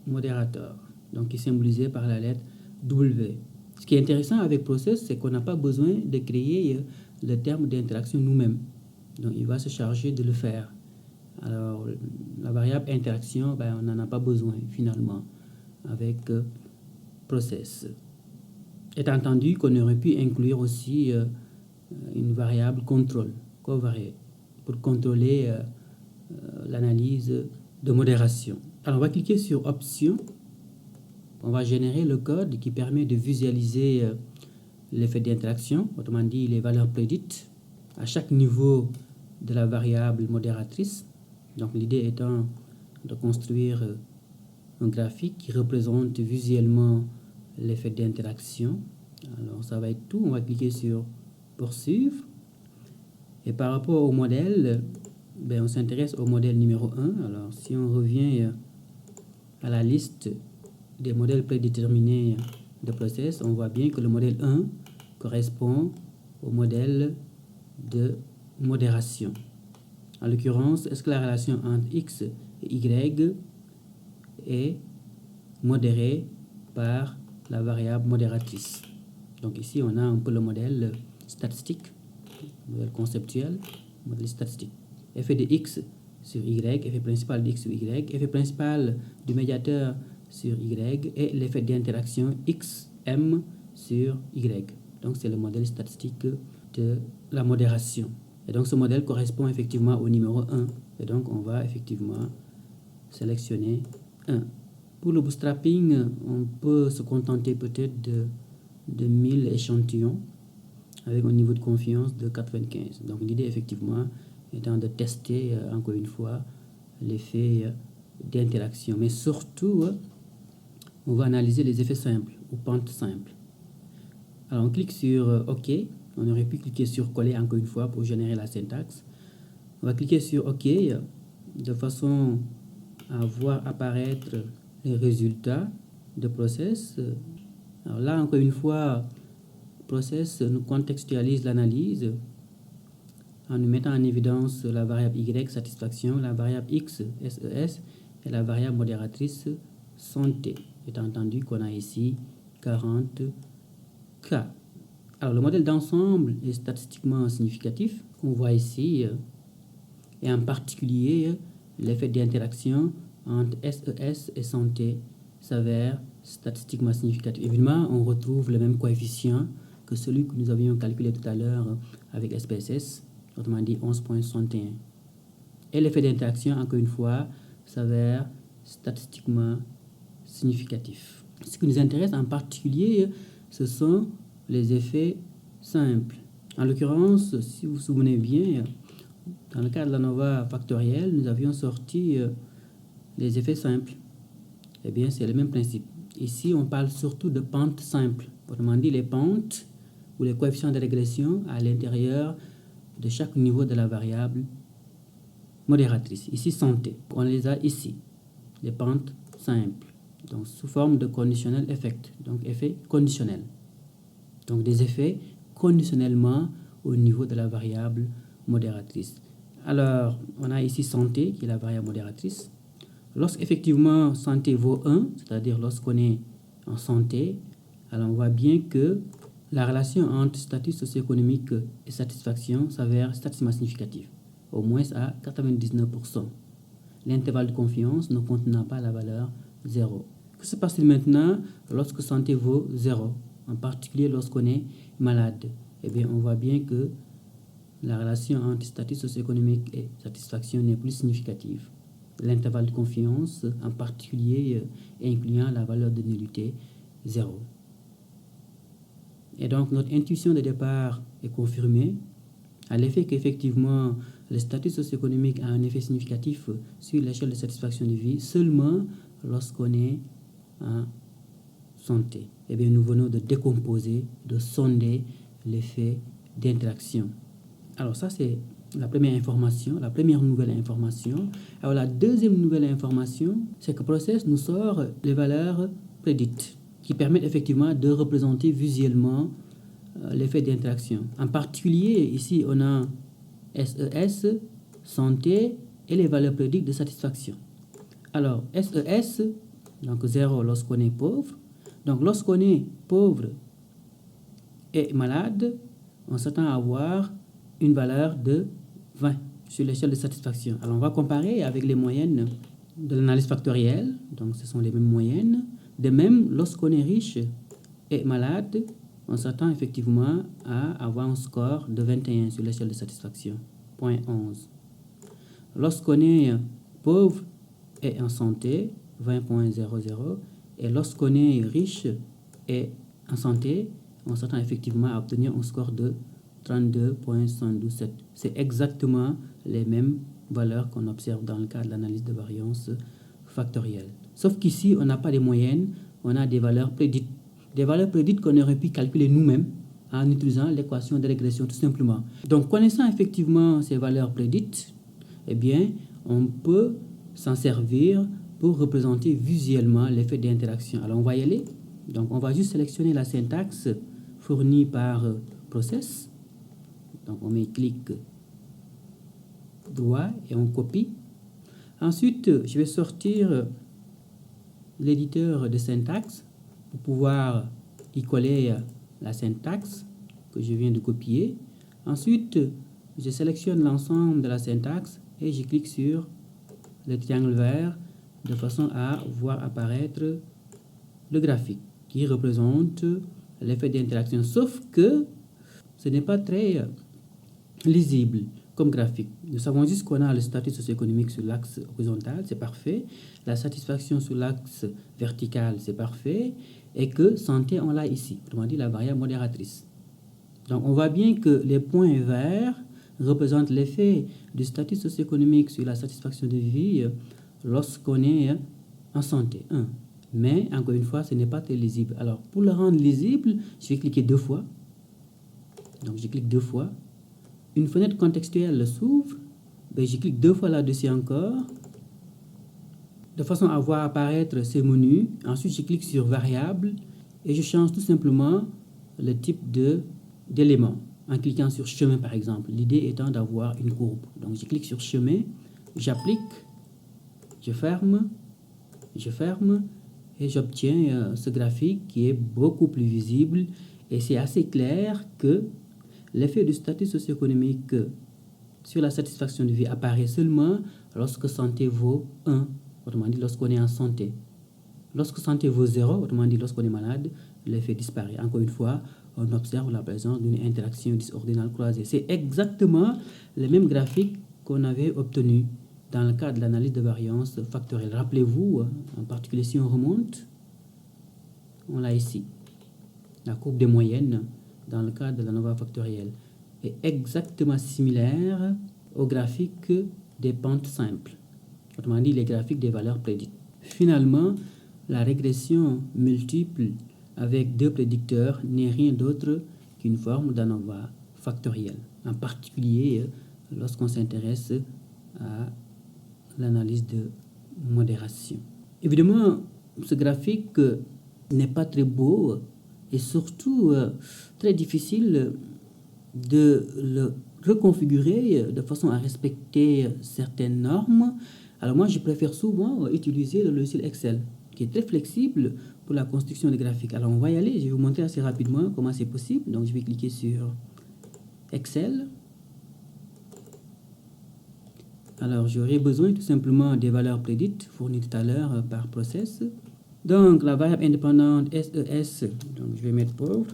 modérateur, donc qui est symbolisée par la lettre W. Ce qui est intéressant avec process, c'est qu'on n'a pas besoin de créer le terme d'interaction nous-mêmes. Donc il va se charger de le faire. Alors la variable interaction, on n'en a pas besoin finalement avec process. Étant entendu qu'on aurait pu inclure aussi une variable contrôle, covariate, pour contrôler l'analyse de modération. Alors on va cliquer sur Options. On va générer le code qui permet de visualiser l'effet d'interaction, autrement dit les valeurs prédites à chaque niveau de la variable modératrice. Donc l'idée étant de construire un graphique qui représente visuellement l'effet d'interaction. Alors ça va être tout. On va cliquer sur Poursuivre. Et par rapport au modèle, on s'intéresse au modèle numéro 1. Alors si on revient à la liste des modèles prédéterminés de process, on voit bien que le modèle 1 correspond au modèle de modération. En l'occurrence, est-ce que la relation entre X et Y est modérée par la variable modératrice? Donc ici, on a un peu le modèle statistique, modèle conceptuel, modèle statistique. Effet de X sur Y, effet principal de X sur Y, effet principal du médiateur sur Y et l'effet d'interaction XM sur Y. Donc c'est le modèle statistique de la modération. Et donc ce modèle correspond effectivement au numéro 1. Et donc on va effectivement sélectionner 1. Pour le bootstrapping, on peut se contenter peut-être de 1000 échantillons avec un niveau de confiance de 95. Donc l'idée effectivement étant de tester encore une fois l'effet d'interaction. Mais surtout, on va analyser les effets simples ou pentes simples. Alors on clique sur OK. On aurait pu cliquer sur Coller encore une fois pour générer la syntaxe. On va cliquer sur OK de façon à voir apparaître les résultats de process. Alors là encore une fois, process nous contextualise l'analyse en nous mettant en évidence la variable Y satisfaction, la variable X SES et la variable modératrice santé. Étant entendu qu'on a ici 40 cas. Alors le modèle d'ensemble est statistiquement significatif, qu'on voit ici, et en particulier l'effet d'interaction entre SES et santé s'avère statistiquement significatif. Évidemment, on retrouve le même coefficient que celui que nous avions calculé tout à l'heure avec SPSS, autrement dit 11.61. Et l'effet d'interaction, encore une fois, s'avère statistiquement significatif. Ce qui nous intéresse en particulier, ce sont les effets simples. En l'occurrence, si vous vous souvenez bien, dans le cas de l'ANOVA factorielle, nous avions sorti les effets simples. Eh bien, c'est le même principe. Ici, on parle surtout de pentes simples. Autrement dit, les pentes ou les coefficients de régression à l'intérieur de chaque niveau de la variable modératrice. Ici, santé. On les a ici, les pentes simples. Donc, sous forme de conditionnel effect. Donc, effet conditionnel. Donc, des effets conditionnellement au niveau de la variable modératrice. Alors, on a ici santé, qui est la variable modératrice. Lorsqu'effectivement santé vaut 1, c'est-à-dire lorsqu'on est en santé, alors on voit bien que la relation entre statut socio-économique et satisfaction s'avère statistiquement significative, au moins à 99%. L'intervalle de confiance ne contenant pas la valeur 0. Que se passe-t-il maintenant lorsque santé vaut 0, en particulier lorsqu'on est malade? eh bien, on voit bien que la relation entre statut socio-économique et satisfaction n'est plus significative. L'intervalle de confiance, en particulier incluant la valeur de nullité 0. Et donc, notre intuition de départ est confirmée à l'effet qu'effectivement, le statut socio-économique a un effet significatif sur l'échelle de satisfaction de vie seulement lorsqu'on est en santé. Eh bien, nous venons de décomposer, de sonder l'effet d'interaction. Alors, ça, c'est la première information, la première nouvelle information. Alors, la deuxième nouvelle information, c'est que Process nous sort les valeurs prédites qui permettent effectivement de représenter visuellement l'effet d'interaction. En particulier, ici, on a SES, santé, et les valeurs prédites de satisfaction. Alors, SES, donc 0 lorsqu'on est pauvre. Donc, lorsqu'on est pauvre et malade, on s'attend à avoir une valeur de 20 sur l'échelle de satisfaction. Alors, on va comparer avec les moyennes de l'analyse factorielle. Donc, ce sont les mêmes moyennes. De même, lorsqu'on est riche et malade, on s'attend effectivement à avoir un score de 21 sur l'échelle de satisfaction, 0.11. Lorsqu'on est pauvre et en santé, 20.00. Et lorsqu'on est riche et en santé, on s'attend effectivement à obtenir un score de 32.127. C'est exactement les mêmes valeurs qu'on observe dans le cas de l'analyse de variance factorielle. Sauf qu'ici, on n'a pas de moyennes, on a des valeurs prédites. Des valeurs prédites qu'on aurait pu calculer nous-mêmes en utilisant l'équation de régression tout simplement. Donc, connaissant effectivement ces valeurs prédites, eh bien, on peut s'en servir pour représenter visuellement l'effet d'interaction. Alors, on va y aller. Donc, on va juste sélectionner la syntaxe fournie par Process. Donc, on met clic droit et on copie. Ensuite, je vais sortir l'éditeur de syntaxe pour pouvoir y coller la syntaxe que je viens de copier. Ensuite, je sélectionne l'ensemble de la syntaxe et je clique sur le triangle vert de façon à voir apparaître le graphique qui représente l'effet d'interaction. Sauf que ce n'est pas très lisible comme graphique. Nous savons juste qu'on a le statut socio-économique sur l'axe horizontal, c'est parfait. La satisfaction sur l'axe vertical, c'est parfait. Et que santé, on l'a ici, autrement dit la variable modératrice. Donc on voit bien que les points verts représentent l'effet du statut socio-économique sur la satisfaction de vie lorsqu'on est en santé. Mais, encore une fois, ce n'est pas très lisible. Alors, pour le rendre lisible, je vais cliquer 2 fois. Donc, je clique 2 fois. Une fenêtre contextuelle s'ouvre. Je clique 2 fois là-dessus encore, de façon à voir apparaître ces menus. Ensuite, je clique sur variable et je change tout simplement le type d'élément en cliquant sur chemin, par exemple. L'idée étant d'avoir une courbe. Donc, je clique sur chemin, j'applique, je ferme et j'obtiens ce graphique qui est beaucoup plus visible et c'est assez clair que l'effet du statut socio-économique sur la satisfaction de vie apparaît seulement lorsque santé vaut 1, autrement dit lorsqu'on est en santé. Lorsque santé vaut 0, autrement dit lorsqu'on est malade, l'effet disparaît. Encore une fois, on observe la présence d'une interaction disordinale croisée. C'est exactement le même graphique qu'on avait obtenu dans le cadre de l'analyse de variance factorielle. Rappelez-vous, en particulier si on remonte, on l'a ici, la courbe des moyennes dans le cadre de l'ANOVA factorielle est exactement similaire au graphique des pentes simples, autrement dit les graphiques des valeurs prédites. Finalement, la régression multiple avec 2 prédicteurs n'est rien d'autre qu'une forme d'ANOVA factorielle, en particulier lorsqu'on s'intéresse à l'analyse de modération. Évidemment, ce graphique n'est pas très beau et surtout très difficile de le reconfigurer de façon à respecter certaines normes. Alors moi, je préfère souvent utiliser le logiciel Excel, qui est très flexible pour la construction de graphiques. Alors on va y aller, je vais vous montrer assez rapidement comment c'est possible. Donc je vais cliquer sur Excel. Alors j'aurai besoin tout simplement des valeurs prédites fournies tout à l'heure par Process. Donc la variable indépendante SES, donc je vais mettre pauvre,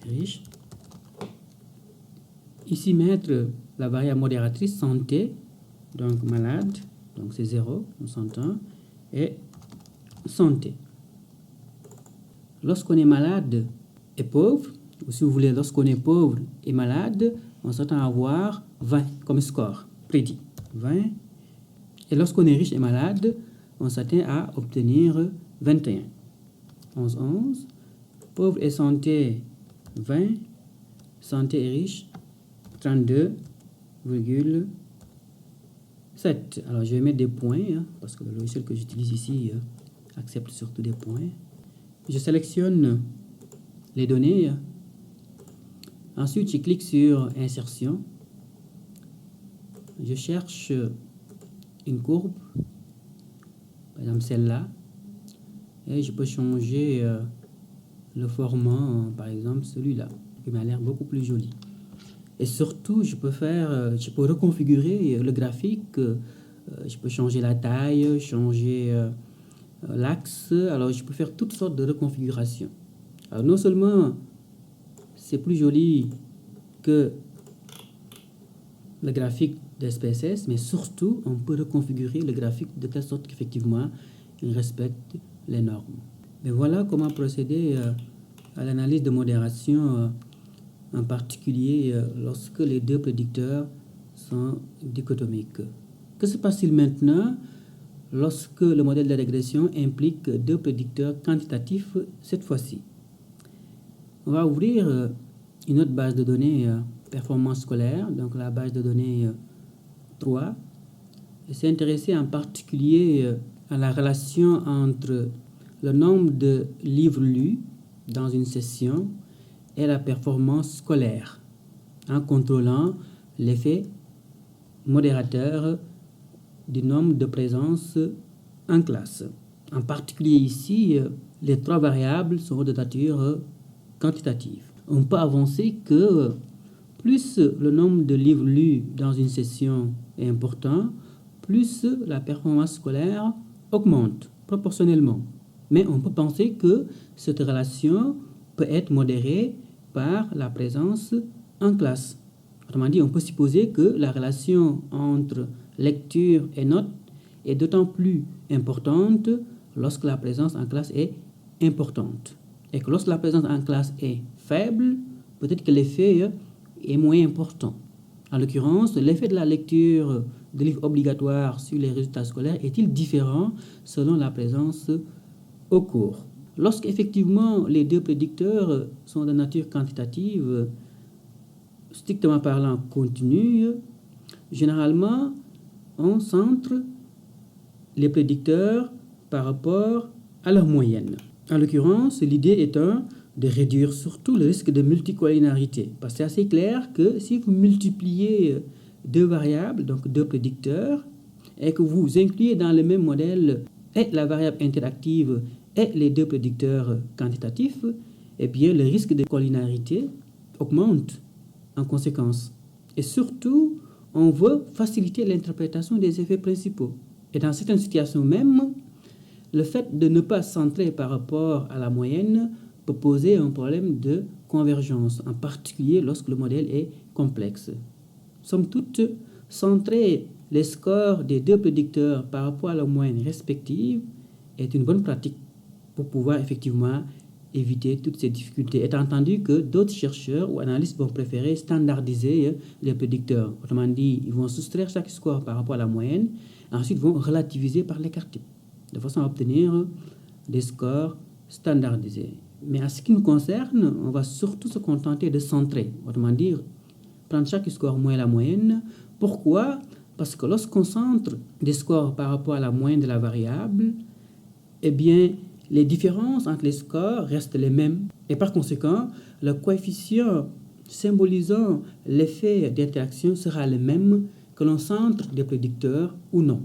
riche. Ici, mettre la variable modératrice santé, donc malade, donc c'est 0, on s'entend, et santé. Lorsqu'on est malade et pauvre, ou si vous voulez, lorsqu'on est pauvre et malade, on s'attend à avoir 20 comme score prédit. 20. Et lorsqu'on est riche et malade, on s'attend à obtenir 21. 11, 11. Pauvre et santé, 20. Santé et riche, 32,7. Alors, je vais mettre des points, parce que le logiciel que j'utilise ici accepte surtout des points. Je sélectionne les données. Ensuite, je clique sur Insertion. Je cherche une courbe, par exemple celle-là, et je peux changer le format, par exemple celui-là, qui m'a l'air beaucoup plus joli. Et surtout, je peux reconfigurer le graphique, je peux changer la taille, changer l'axe, alors je peux faire toutes sortes de reconfigurations. Alors non seulement c'est plus joli que le graphique de SPSS, mais surtout on peut reconfigurer le graphique de telle sorte qu'effectivement il respecte les normes. Mais voilà comment procéder à l'analyse de modération, en particulier lorsque les deux prédicteurs sont dichotomiques. Que se passe-t-il maintenant lorsque le modèle de régression implique deux prédicteurs quantitatifs cette fois-ci? On va ouvrir une autre base de données performance scolaire, donc la base de données 3, et s'intéresser en particulier à la relation entre le nombre de livres lus dans une session et la performance scolaire, en contrôlant l'effet modérateur du nombre de présences en classe. En particulier ici, les trois variables sont de nature quantitative. On peut avancer que plus le nombre de livres lus dans une session est important, plus la performance scolaire augmente proportionnellement. Mais on peut penser que cette relation peut être modérée par la présence en classe. Autrement dit, on peut supposer que la relation entre lecture et note est d'autant plus importante lorsque la présence en classe est importante. Et que lorsque la présence en classe est faible, peut-être que l'effet est moins important. En l'occurrence, l'effet de la lecture de livres obligatoires sur les résultats scolaires est-il différent selon la présence au cours? Lorsqu'effectivement les deux prédicteurs sont de nature quantitative, strictement parlant continue, généralement on centre les prédicteurs par rapport à leur moyenne. En l'occurrence, l'idée étant de réduire surtout le risque de multicollinarité. Parce que c'est assez clair que si vous multipliez deux variables, donc deux prédicteurs, et que vous incluez dans le même modèle et la variable interactive et les deux prédicteurs quantitatifs, eh bien le risque de collinarité augmente en conséquence. Et surtout, on veut faciliter l'interprétation des effets principaux. Et dans certaines situations même, le fait de ne pas centrer par rapport à la moyenne peut poser un problème de convergence, en particulier lorsque le modèle est complexe. Somme toute, centrer les scores des deux prédicteurs par rapport à la moyenne respective est une bonne pratique pour pouvoir effectivement éviter toutes ces difficultés. Étant entendu que d'autres chercheurs ou analystes vont préférer standardiser les prédicteurs. Autrement dit, ils vont soustraire chaque score par rapport à la moyenne, ensuite vont relativiser par l'écart-type, de façon à obtenir des scores standardisés. Mais en ce qui nous concerne, on va surtout se contenter de centrer, autrement dire, prendre chaque score moins la moyenne. Pourquoi? Parce que lorsqu'on centre des scores par rapport à la moyenne de la variable, eh bien, les différences entre les scores restent les mêmes. Et par conséquent, le coefficient symbolisant l'effet d'interaction sera le même que l'on centre des prédicteurs ou non.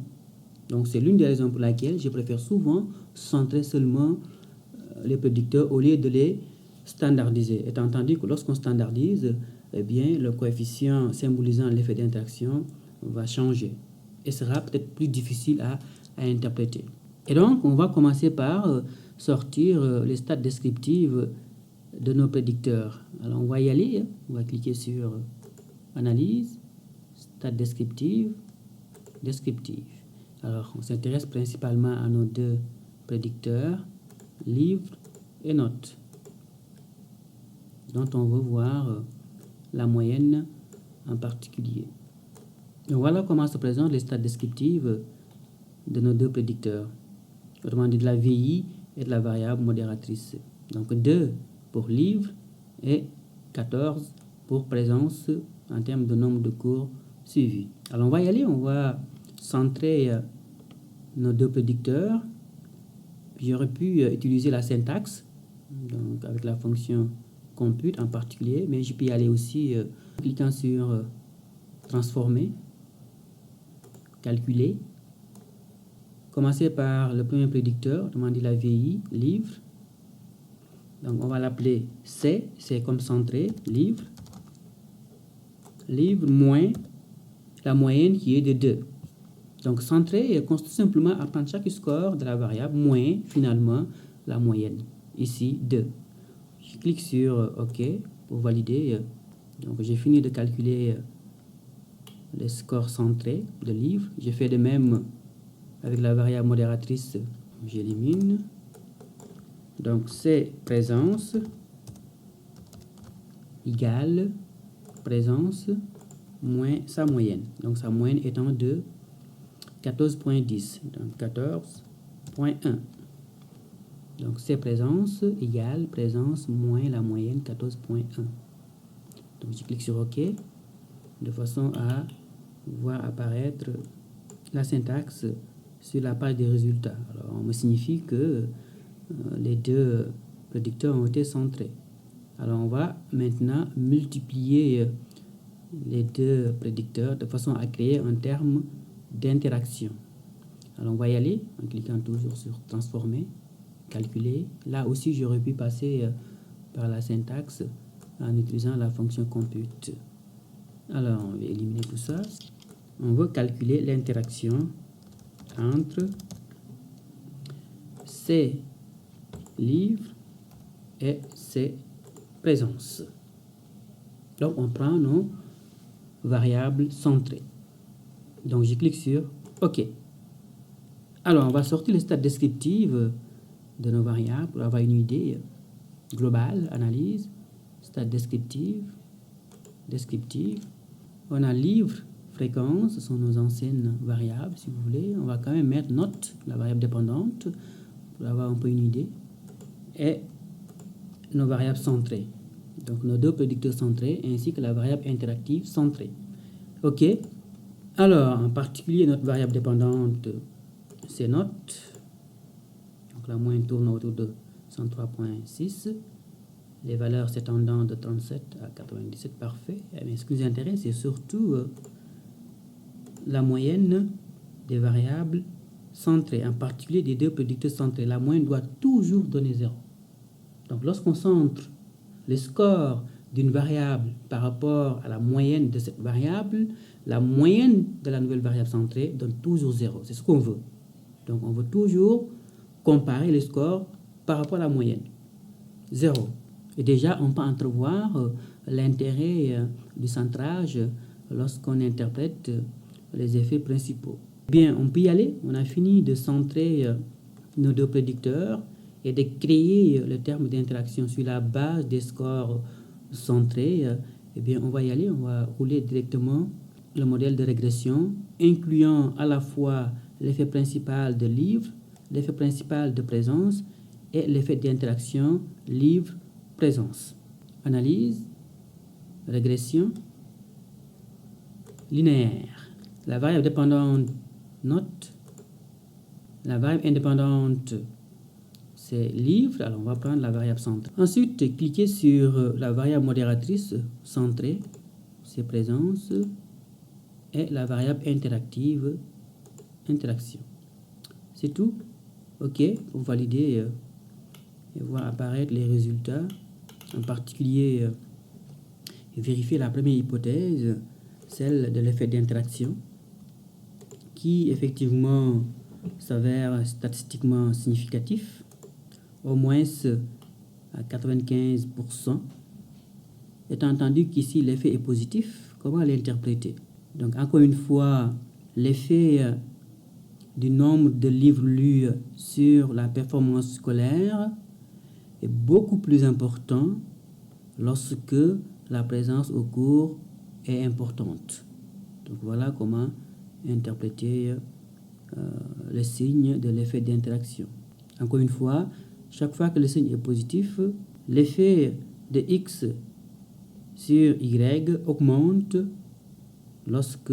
Donc, c'est l'une des raisons pour laquelle je préfère souvent centrer seulement les prédicteurs au lieu de les standardiser. Étant entendu que lorsqu'on standardise, eh bien, le coefficient symbolisant l'effet d'interaction va changer et sera peut-être plus difficile à interpréter. Et donc, on va commencer par sortir les stats descriptives de nos prédicteurs. Alors on va y aller, on va cliquer sur analyse, stade descriptive, descriptive. Alors on s'intéresse principalement à nos deux prédicteurs, livre et note, dont on veut voir la moyenne en particulier. Donc voilà comment se présentent les stades descriptifs de nos deux prédicteurs, autrement dit de la VI et de la variable modératrice. Donc 2 pour livre et 14 pour présence en termes de nombre de cours suivis. Alors on va y aller, on va centrer nos deux prédicteurs. J'aurais pu utiliser la syntaxe, donc avec la fonction compute en particulier, mais je peux y aller aussi en cliquant sur transformer, calculer. Commencer par le premier prédicteur, autrement dit la VI, livre. Donc on va l'appeler C, c'est comme centré, livre. Livre moins la moyenne qui est de 2. Donc centré consiste simplement à prendre chaque score de la variable moins finalement la moyenne. Ici 2. Je clique sur OK pour valider. Donc j'ai fini de calculer les scores centrés de livre. J'ai fait de même avec la variable modératrice. J'élimine. Donc c'est présence égale présence moins sa moyenne. Donc sa moyenne étant de 14.10. Donc 14.1. Donc c'est présence égale présence moins la moyenne 14.1. Donc je clique sur OK de façon à voir apparaître la syntaxe sur la page des résultats. Alors on me signifie que les deux prédicteurs ont été centrés. Alors on va maintenant multiplier les deux prédicteurs de façon à créer un terme d'interaction. Alors on va y aller en cliquant toujours sur transformer, calculer. Là aussi j'aurais pu passer par la syntaxe en utilisant la fonction compute. Alors on va éliminer tout ça. On veut calculer l'interaction entre ces livres et ces présences. Donc on prend nos variables centrées. Donc je clique sur OK. Alors on va sortir les stades descriptives de nos variables pour avoir une idée globale, analyse, stade descriptive, descriptive. On a livre, fréquence, ce sont nos anciennes variables si vous voulez. On va quand même mettre note, la variable dépendante, pour avoir un peu une idée. Et nos variables centrées. Donc nos deux prédicteurs centrés ainsi que la variable interactive centrée. OK. Alors, en particulier, notre variable dépendante, c'est note. Donc la moyenne tourne autour de 103.6. Les valeurs s'étendant de 37 à 97, parfait. Mais ce qui nous intéresse, c'est surtout la moyenne des variables centrées, en particulier des deux prédicteurs centrés. La moyenne doit toujours donner 0. Donc lorsqu'on centre les scores d'une variable par rapport à la moyenne de cette variable, la moyenne de la nouvelle variable centrée donne toujours 0. C'est ce qu'on veut. Donc on veut toujours comparer les scores par rapport à la moyenne. 0. Et déjà, on peut entrevoir l'intérêt du centrage lorsqu'on interprète les effets principaux. Bien, on peut y aller. On a fini de centrer nos deux prédicteurs et de créer le terme d'interaction sur la base des scores centrés. Eh bien, on va y aller. On va rouler directement le modèle de régression, incluant à la fois l'effet principal de livre, l'effet principal de présence et l'effet d'interaction livre-présence. Analyse, régression, linéaire. La variable dépendante note, la variable indépendante c'est livre. Alors on va prendre la variable centrée. Ensuite, cliquez sur la variable modératrice centrée, c'est présence, et la variable interactive, interaction. C'est tout. OK, pour valider et voir apparaître les résultats. En particulier, vérifier la première hypothèse, celle de l'effet d'interaction, qui effectivement s'avère statistiquement significatif, au moins à 95%. Étant entendu qu'ici l'effet est positif, comment l'interpréter? Donc encore une fois, l'effet du nombre de livres lus sur la performance scolaire est beaucoup plus important lorsque la présence au cours est importante. Donc voilà comment interpréter le signe de l'effet d'interaction. Encore une fois, chaque fois que le signe est positif, l'effet de X sur Y augmente lorsque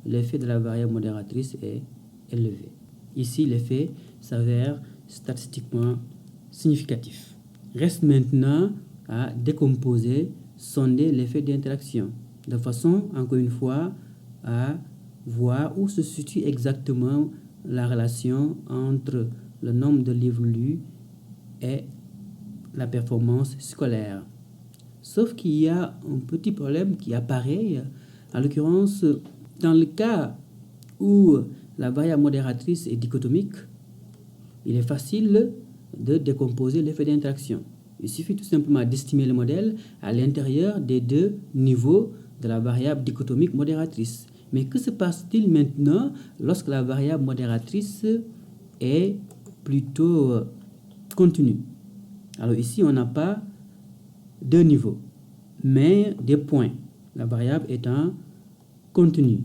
l'effet de la variable modératrice est élevé. Ici, l'effet s'avère statistiquement significatif. Reste maintenant à décomposer, sonder l'effet d'interaction, de façon, encore une fois, à voir où se situe exactement la relation entre le nombre de livres lus et la performance scolaire. Sauf qu'il y a un petit problème qui apparaît, en l'occurrence, dans le cas où la variable modératrice est dichotomique, il est facile de décomposer l'effet d'interaction. Il suffit tout simplement d'estimer le modèle à l'intérieur des deux niveaux de la variable dichotomique modératrice. Mais que se passe-t-il maintenant lorsque la variable modératrice est plutôt continue? Alors ici, on n'a pas deux niveaux, mais des points, la variable étant continue.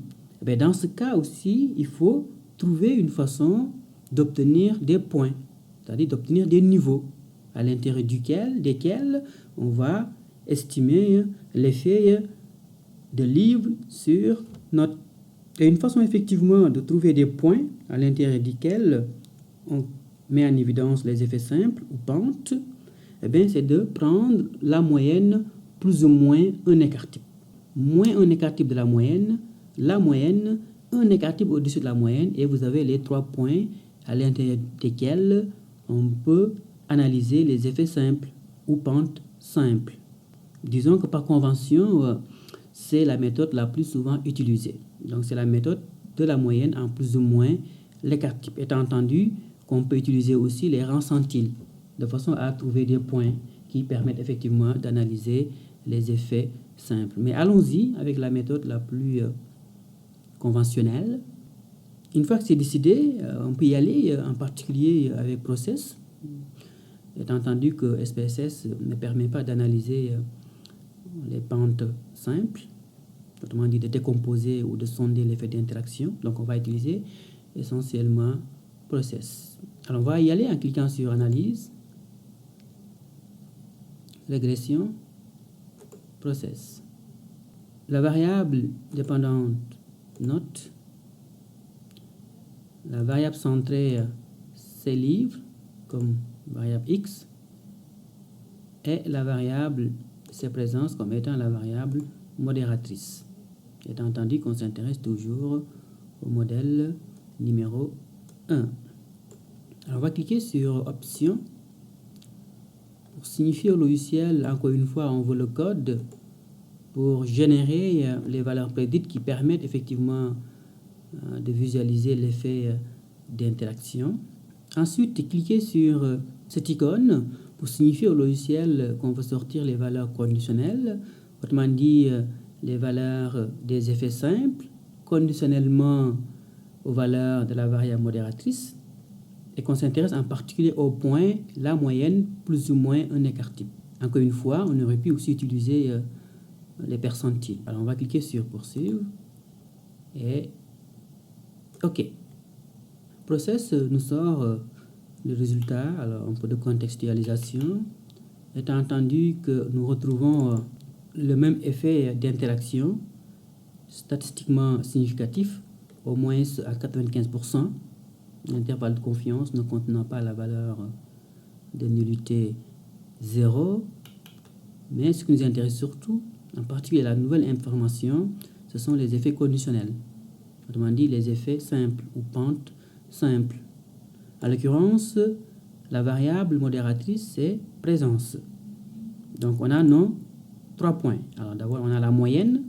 Et dans ce cas aussi, il faut trouver une façon d'obtenir des points, c'est-à-dire d'obtenir des niveaux à l'intérieur desquels on va estimer l'effet de livre sur note. Et une façon effectivement de trouver des points à l'intérieur desquels on met en évidence les effets simples ou pentes, c'est de prendre la moyenne plus ou moins un écart type. Moins un écart type de la moyenne, un écart type au-dessus de la moyenne, et vous avez les 3 points à l'intérieur desquels on peut analyser les effets simples ou pentes simples. Disons que par convention, c'est la méthode la plus souvent utilisée. Donc c'est la méthode de la moyenne en plus ou moins l'écart type. Étant entendu qu'on peut utiliser aussi les rangs centiles, de façon à trouver des points qui permettent effectivement d'analyser les effets simples. Mais allons-y avec la méthode la plus conventionnelle. Une fois que c'est décidé, on peut y aller, en particulier avec Process. Étant entendu que SPSS ne permet pas d'analyser les pentes simples, autrement dit de décomposer ou de sonder l'effet d'interaction. Donc on va utiliser essentiellement Process. Alors on va y aller en cliquant sur Analyse, Régression, Process. La variable dépendante note, la variable centrée c'est livre comme variable X, et la variable c'est présence comme étant la variable modératrice. Étant entendu qu'on s'intéresse toujours au modèle numéro 1. Alors on va cliquer sur Options. Pour signifier au logiciel, encore une fois, on veut le code pour générer les valeurs prédites qui permettent effectivement de visualiser l'effet d'interaction. Ensuite, cliquez sur cette icône pour signifier au logiciel qu'on veut sortir les valeurs conditionnelles, autrement dit les valeurs des effets simples, conditionnellement aux valeurs de la variable modératrice, et qu'on s'intéresse en particulier au point, la moyenne, plus ou moins un écart type. Encore une fois, on aurait pu aussi utiliser les percentiles. Alors on va cliquer sur Poursuivre et OK. Process nous sort le résultat, alors un peu de contextualisation. Étant entendu que nous retrouvons le même effet d'interaction statistiquement significatif, au moins à 95%, l'intervalle de confiance ne contenant pas la valeur de nullité 0. Mais ce qui nous intéresse surtout, en particulier la nouvelle information, ce sont les effets conditionnels. Autrement dit, les effets simples ou pentes simples. En l'occurrence, la variable modératrice, c'est présence. Donc, on a nos 3 points. Alors, d'abord, on a la moyenne,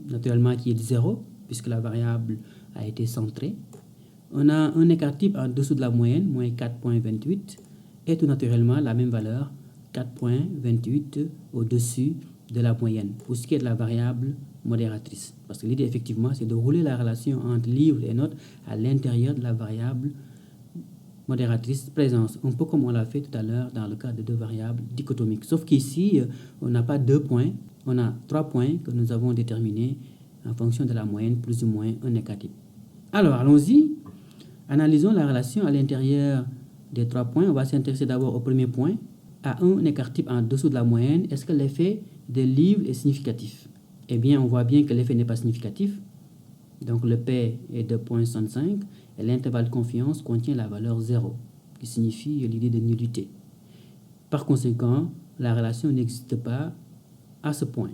naturellement, qui est de 0, puisque la variable a été centrée. On a un écart type en dessous de la moyenne, moins 4,28, et tout naturellement la même valeur 4,28 au-dessus de la moyenne, pour ce qui est de la variable modératrice. Parce que l'idée, effectivement, c'est de rouler la relation entre livre et note à l'intérieur de la variable modératrice présence, un peu comme on l'a fait tout à l'heure dans le cas de deux variables dichotomiques. Sauf qu'ici, on n'a pas 2 points, on a 3 points que nous avons déterminés en fonction de la moyenne, plus ou moins un négatif. Alors, allons-y. Analysons la relation à l'intérieur des 3 points. On va s'intéresser d'abord au premier point. À un écart type en dessous de la moyenne, est-ce que l'effet de livre est significatif? Eh bien, on voit bien que l'effet n'est pas significatif. Donc, le P est de 0,65 et l'intervalle de confiance contient la valeur 0, qui signifie l'idée de nullité. Par conséquent, la relation n'existe pas à ce point.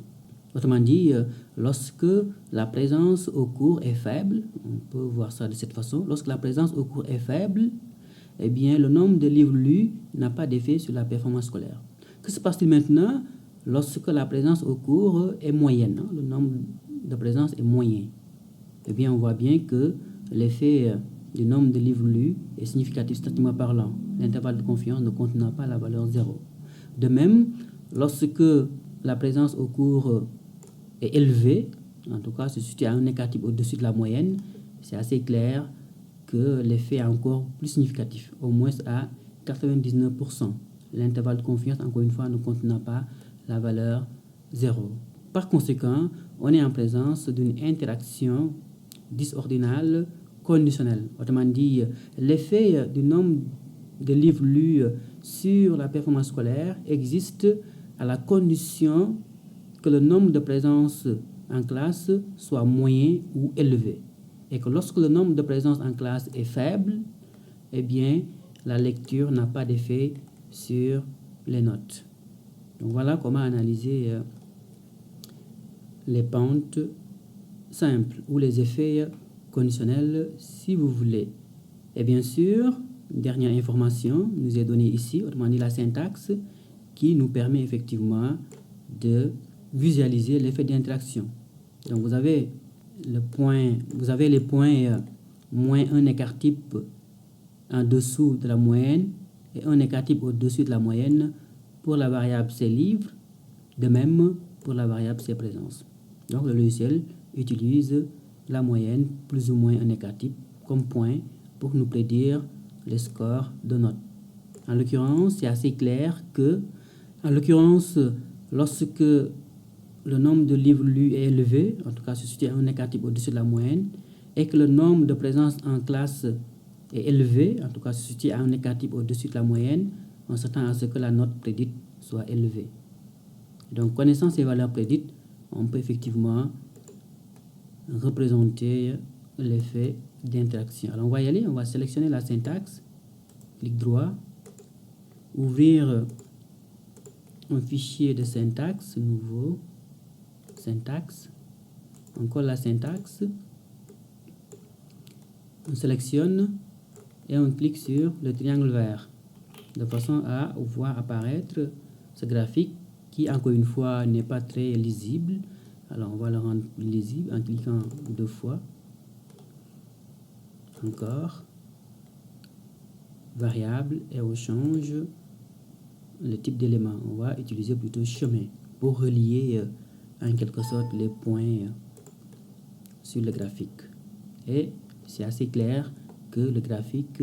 Autrement dit, lorsque la présence au cours est faible, on peut voir ça de cette façon, lorsque la présence au cours est faible, eh bien, le nombre de livres lus n'a pas d'effet sur la performance scolaire. Que se passe-t-il maintenant lorsque la présence au cours est moyenne, le nombre de présence est moyen? Eh bien, on voit bien que l'effet du nombre de livres lus est significatif statistiquement parlant, l'intervalle de confiance ne contenant pas la valeur 0. De même, lorsque la présence au cours est élevée, en tout cas se situe à un écart type au-dessus de la moyenne, c'est assez clair que l'effet est encore plus significatif, au moins à 99%. L'intervalle de confiance, encore une fois, ne contenant pas la valeur 0. Par conséquent, on est en présence d'une interaction disordinale conditionnelle. Autrement dit, l'effet du nombre de livres lus sur la performance scolaire existe à la condition que le nombre de présences en classe soit moyen ou élevé. Et que lorsque le nombre de présences en classe est faible, eh bien, la lecture n'a pas d'effet sur les notes. Donc voilà comment analyser les pentes simples ou les effets conditionnels si vous voulez. Et bien sûr, une dernière information nous est donnée ici, autrement dit la syntaxe, qui nous permet effectivement de visualiser l'effet d'interaction. Donc vous avez les points moins un écart type en dessous de la moyenne et un écart type au-dessus de la moyenne pour la variable C livre, de même pour la variable C présence. Donc le logiciel utilise la moyenne plus ou moins un écart type comme point pour nous prédire les scores de notes. En l'occurrence, c'est assez clair que, lorsque le nombre de livres lus est élevé, en tout cas se situe à un écart type au-dessus de la moyenne, et que le nombre de présences en classe est élevé, en tout cas se situe à un écart type au-dessus de la moyenne, on s'attend à ce que la note prédite soit élevée. Donc, connaissant ces valeurs prédites, on peut effectivement représenter l'effet d'interaction. Alors, on va y aller, on va sélectionner la syntaxe, clic droit, ouvrir un fichier de syntaxe, nouveau, syntaxe, encore la syntaxe, on sélectionne et on clique sur le triangle vert de façon à voir apparaître ce graphique qui, encore une fois, n'est pas très lisible. Alors, on va le rendre lisible en cliquant 2 fois. Encore. Variable et on change le type d'élément. On va utiliser plutôt chemin pour relier en quelque sorte les points sur le graphique. Et c'est assez clair que le graphique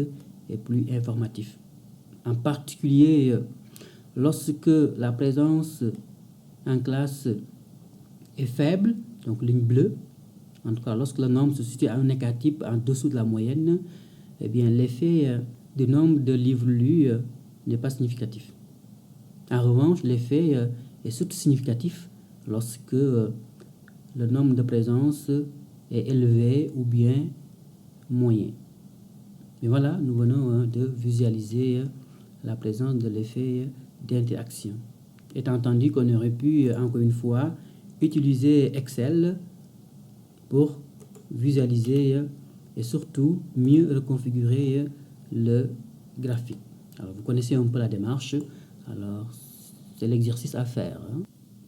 est plus informatif. En particulier, lorsque la présence en classe est faible, donc ligne bleue, en tout cas lorsque le nombre se situe à un écart type en dessous de la moyenne, eh bien l'effet du nombre de livres lus n'est pas significatif. En revanche, l'effet est surtout significatif lorsque le nombre de présences est élevé ou bien moyen. Et voilà, nous venons de visualiser la présence de l'effet d'interaction. Étant entendu qu'on aurait pu, encore une fois, utiliser Excel pour visualiser et surtout mieux reconfigurer le graphique. Alors, vous connaissez un peu la démarche, alors c'est l'exercice à faire.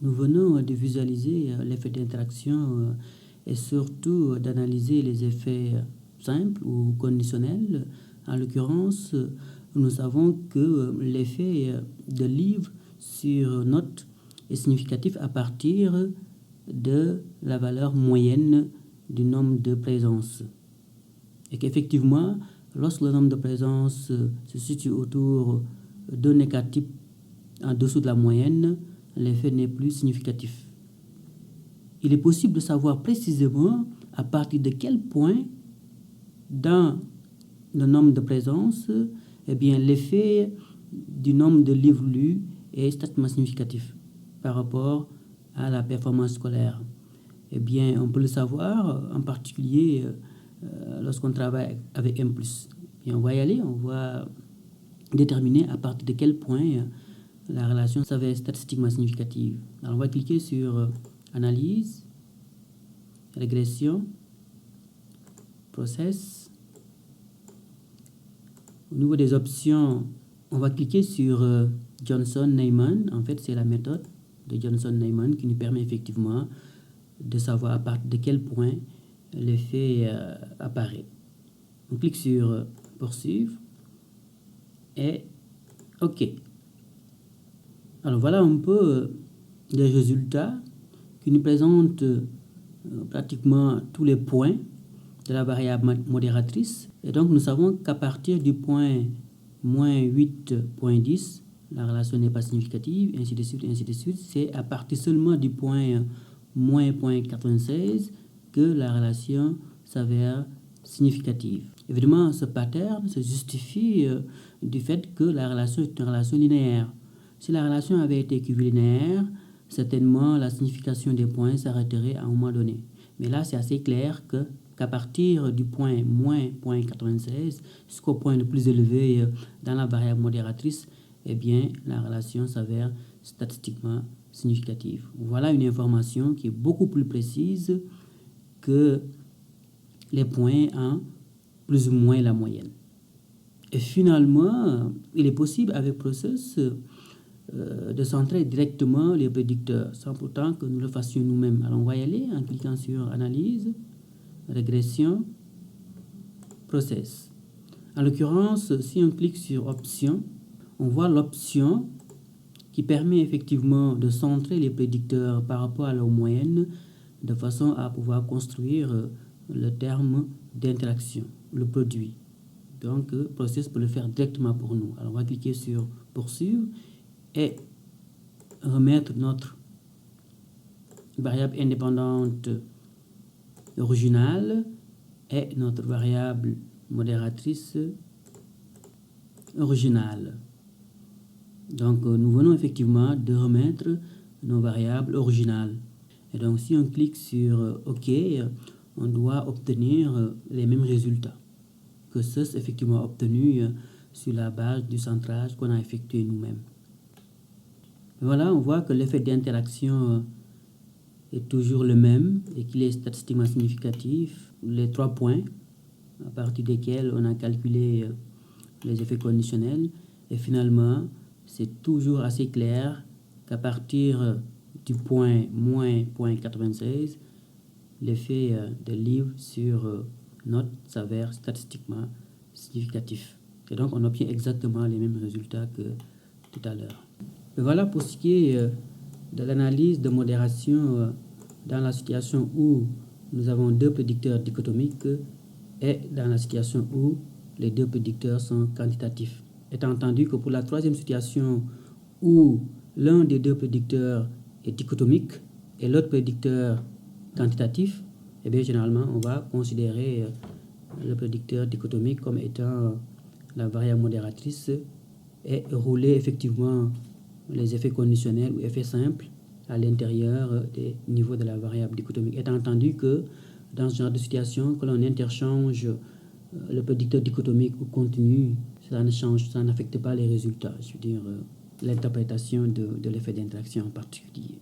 Nous venons de visualiser l'effet d'interaction et surtout d'analyser les effets simples ou conditionnels. En l'occurrence, nous savons que l'effet de livre sur note est significatif à partir de la valeur moyenne du nombre de présences. Et qu'effectivement, lorsque le nombre de présences se situe autour d'un négatif en dessous de la moyenne, l'effet n'est plus significatif. Il est possible de savoir précisément à partir de quel point dans le nombre de présences, l'effet du nombre de livres lus est statistiquement significatif par rapport à la performance scolaire. On peut le savoir en particulier lorsqu'on travaille avec M+. On va y aller, on va déterminer à partir de quel point la relation s'avère statistiquement significative. Alors on va cliquer sur Analyse, Régression, Process. Au niveau des options, on va cliquer sur Johnson-Neyman. En fait, c'est la méthode de Johnson-Neyman qui nous permet effectivement de savoir à partir de quel point l'effet apparaît. On clique sur Poursuivre et OK. Alors voilà un peu les résultats qui nous présentent pratiquement tous les points de la variable modératrice. Et donc nous savons qu'à partir du point moins 8.10, la relation n'est pas significative, ainsi de suite, ainsi de suite. C'est à partir seulement du point moins 0.96 que la relation s'avère significative. Évidemment, ce pattern se justifie du fait que la relation est une relation linéaire. Si la relation avait été équilinéaire, certainement la signification des points s'arrêterait à un moment donné. Mais là, c'est assez clair qu'à partir du point moins 0.96 jusqu'au point le plus élevé dans la variable modératrice, la relation s'avère statistiquement significative. Voilà une information qui est beaucoup plus précise que les points en plus ou moins la moyenne. Et finalement, il est possible avec Process de centrer directement les prédicteurs sans pourtant que nous le fassions nous-mêmes. Alors on va y aller en cliquant sur Analyse, Régression, Process. En l'occurrence, si on clique sur Options, on voit l'option qui permet effectivement de centrer les prédicteurs par rapport à leur moyenne de façon à pouvoir construire le terme d'interaction, le produit. Donc, Process peut le faire directement pour nous. Alors, on va cliquer sur Poursuivre et remettre notre variable indépendante originale et notre variable modératrice originale. Donc, nous venons effectivement de remettre nos variables originales. Et donc, si on clique sur OK, on doit obtenir les mêmes résultats que ceux effectivement obtenus sur la base du centrage qu'on a effectué nous-mêmes. Voilà, on voit que l'effet d'interaction est toujours le même et qu'il est statistiquement significatif. Les 3 points à partir desquels on a calculé les effets conditionnels. Et finalement, c'est toujours assez clair qu'à partir du point moins 0.96, l'effet de livre sur note s'avère statistiquement significatif. Et donc, on obtient exactement les mêmes résultats que tout à l'heure. Et voilà pour ce qui est de l'analyse de modération dans la situation où nous avons 2 prédicteurs dichotomiques et dans la situation où les 2 prédicteurs sont quantitatifs. Étant entendu que pour la 3e situation où l'un des 2 prédicteurs est dichotomique et l'autre prédicteur quantitatif, généralement, on va considérer le prédicteur dichotomique comme étant la variable modératrice et rouler effectivement les effets conditionnels ou effets simples à l'intérieur des niveaux de la variable dichotomique. Étant entendu que dans ce genre de situation, que l'on interchange le prédicteur dichotomique ou continu, ça n'affecte pas les résultats, je veux dire l'interprétation de l'effet d'interaction en particulier.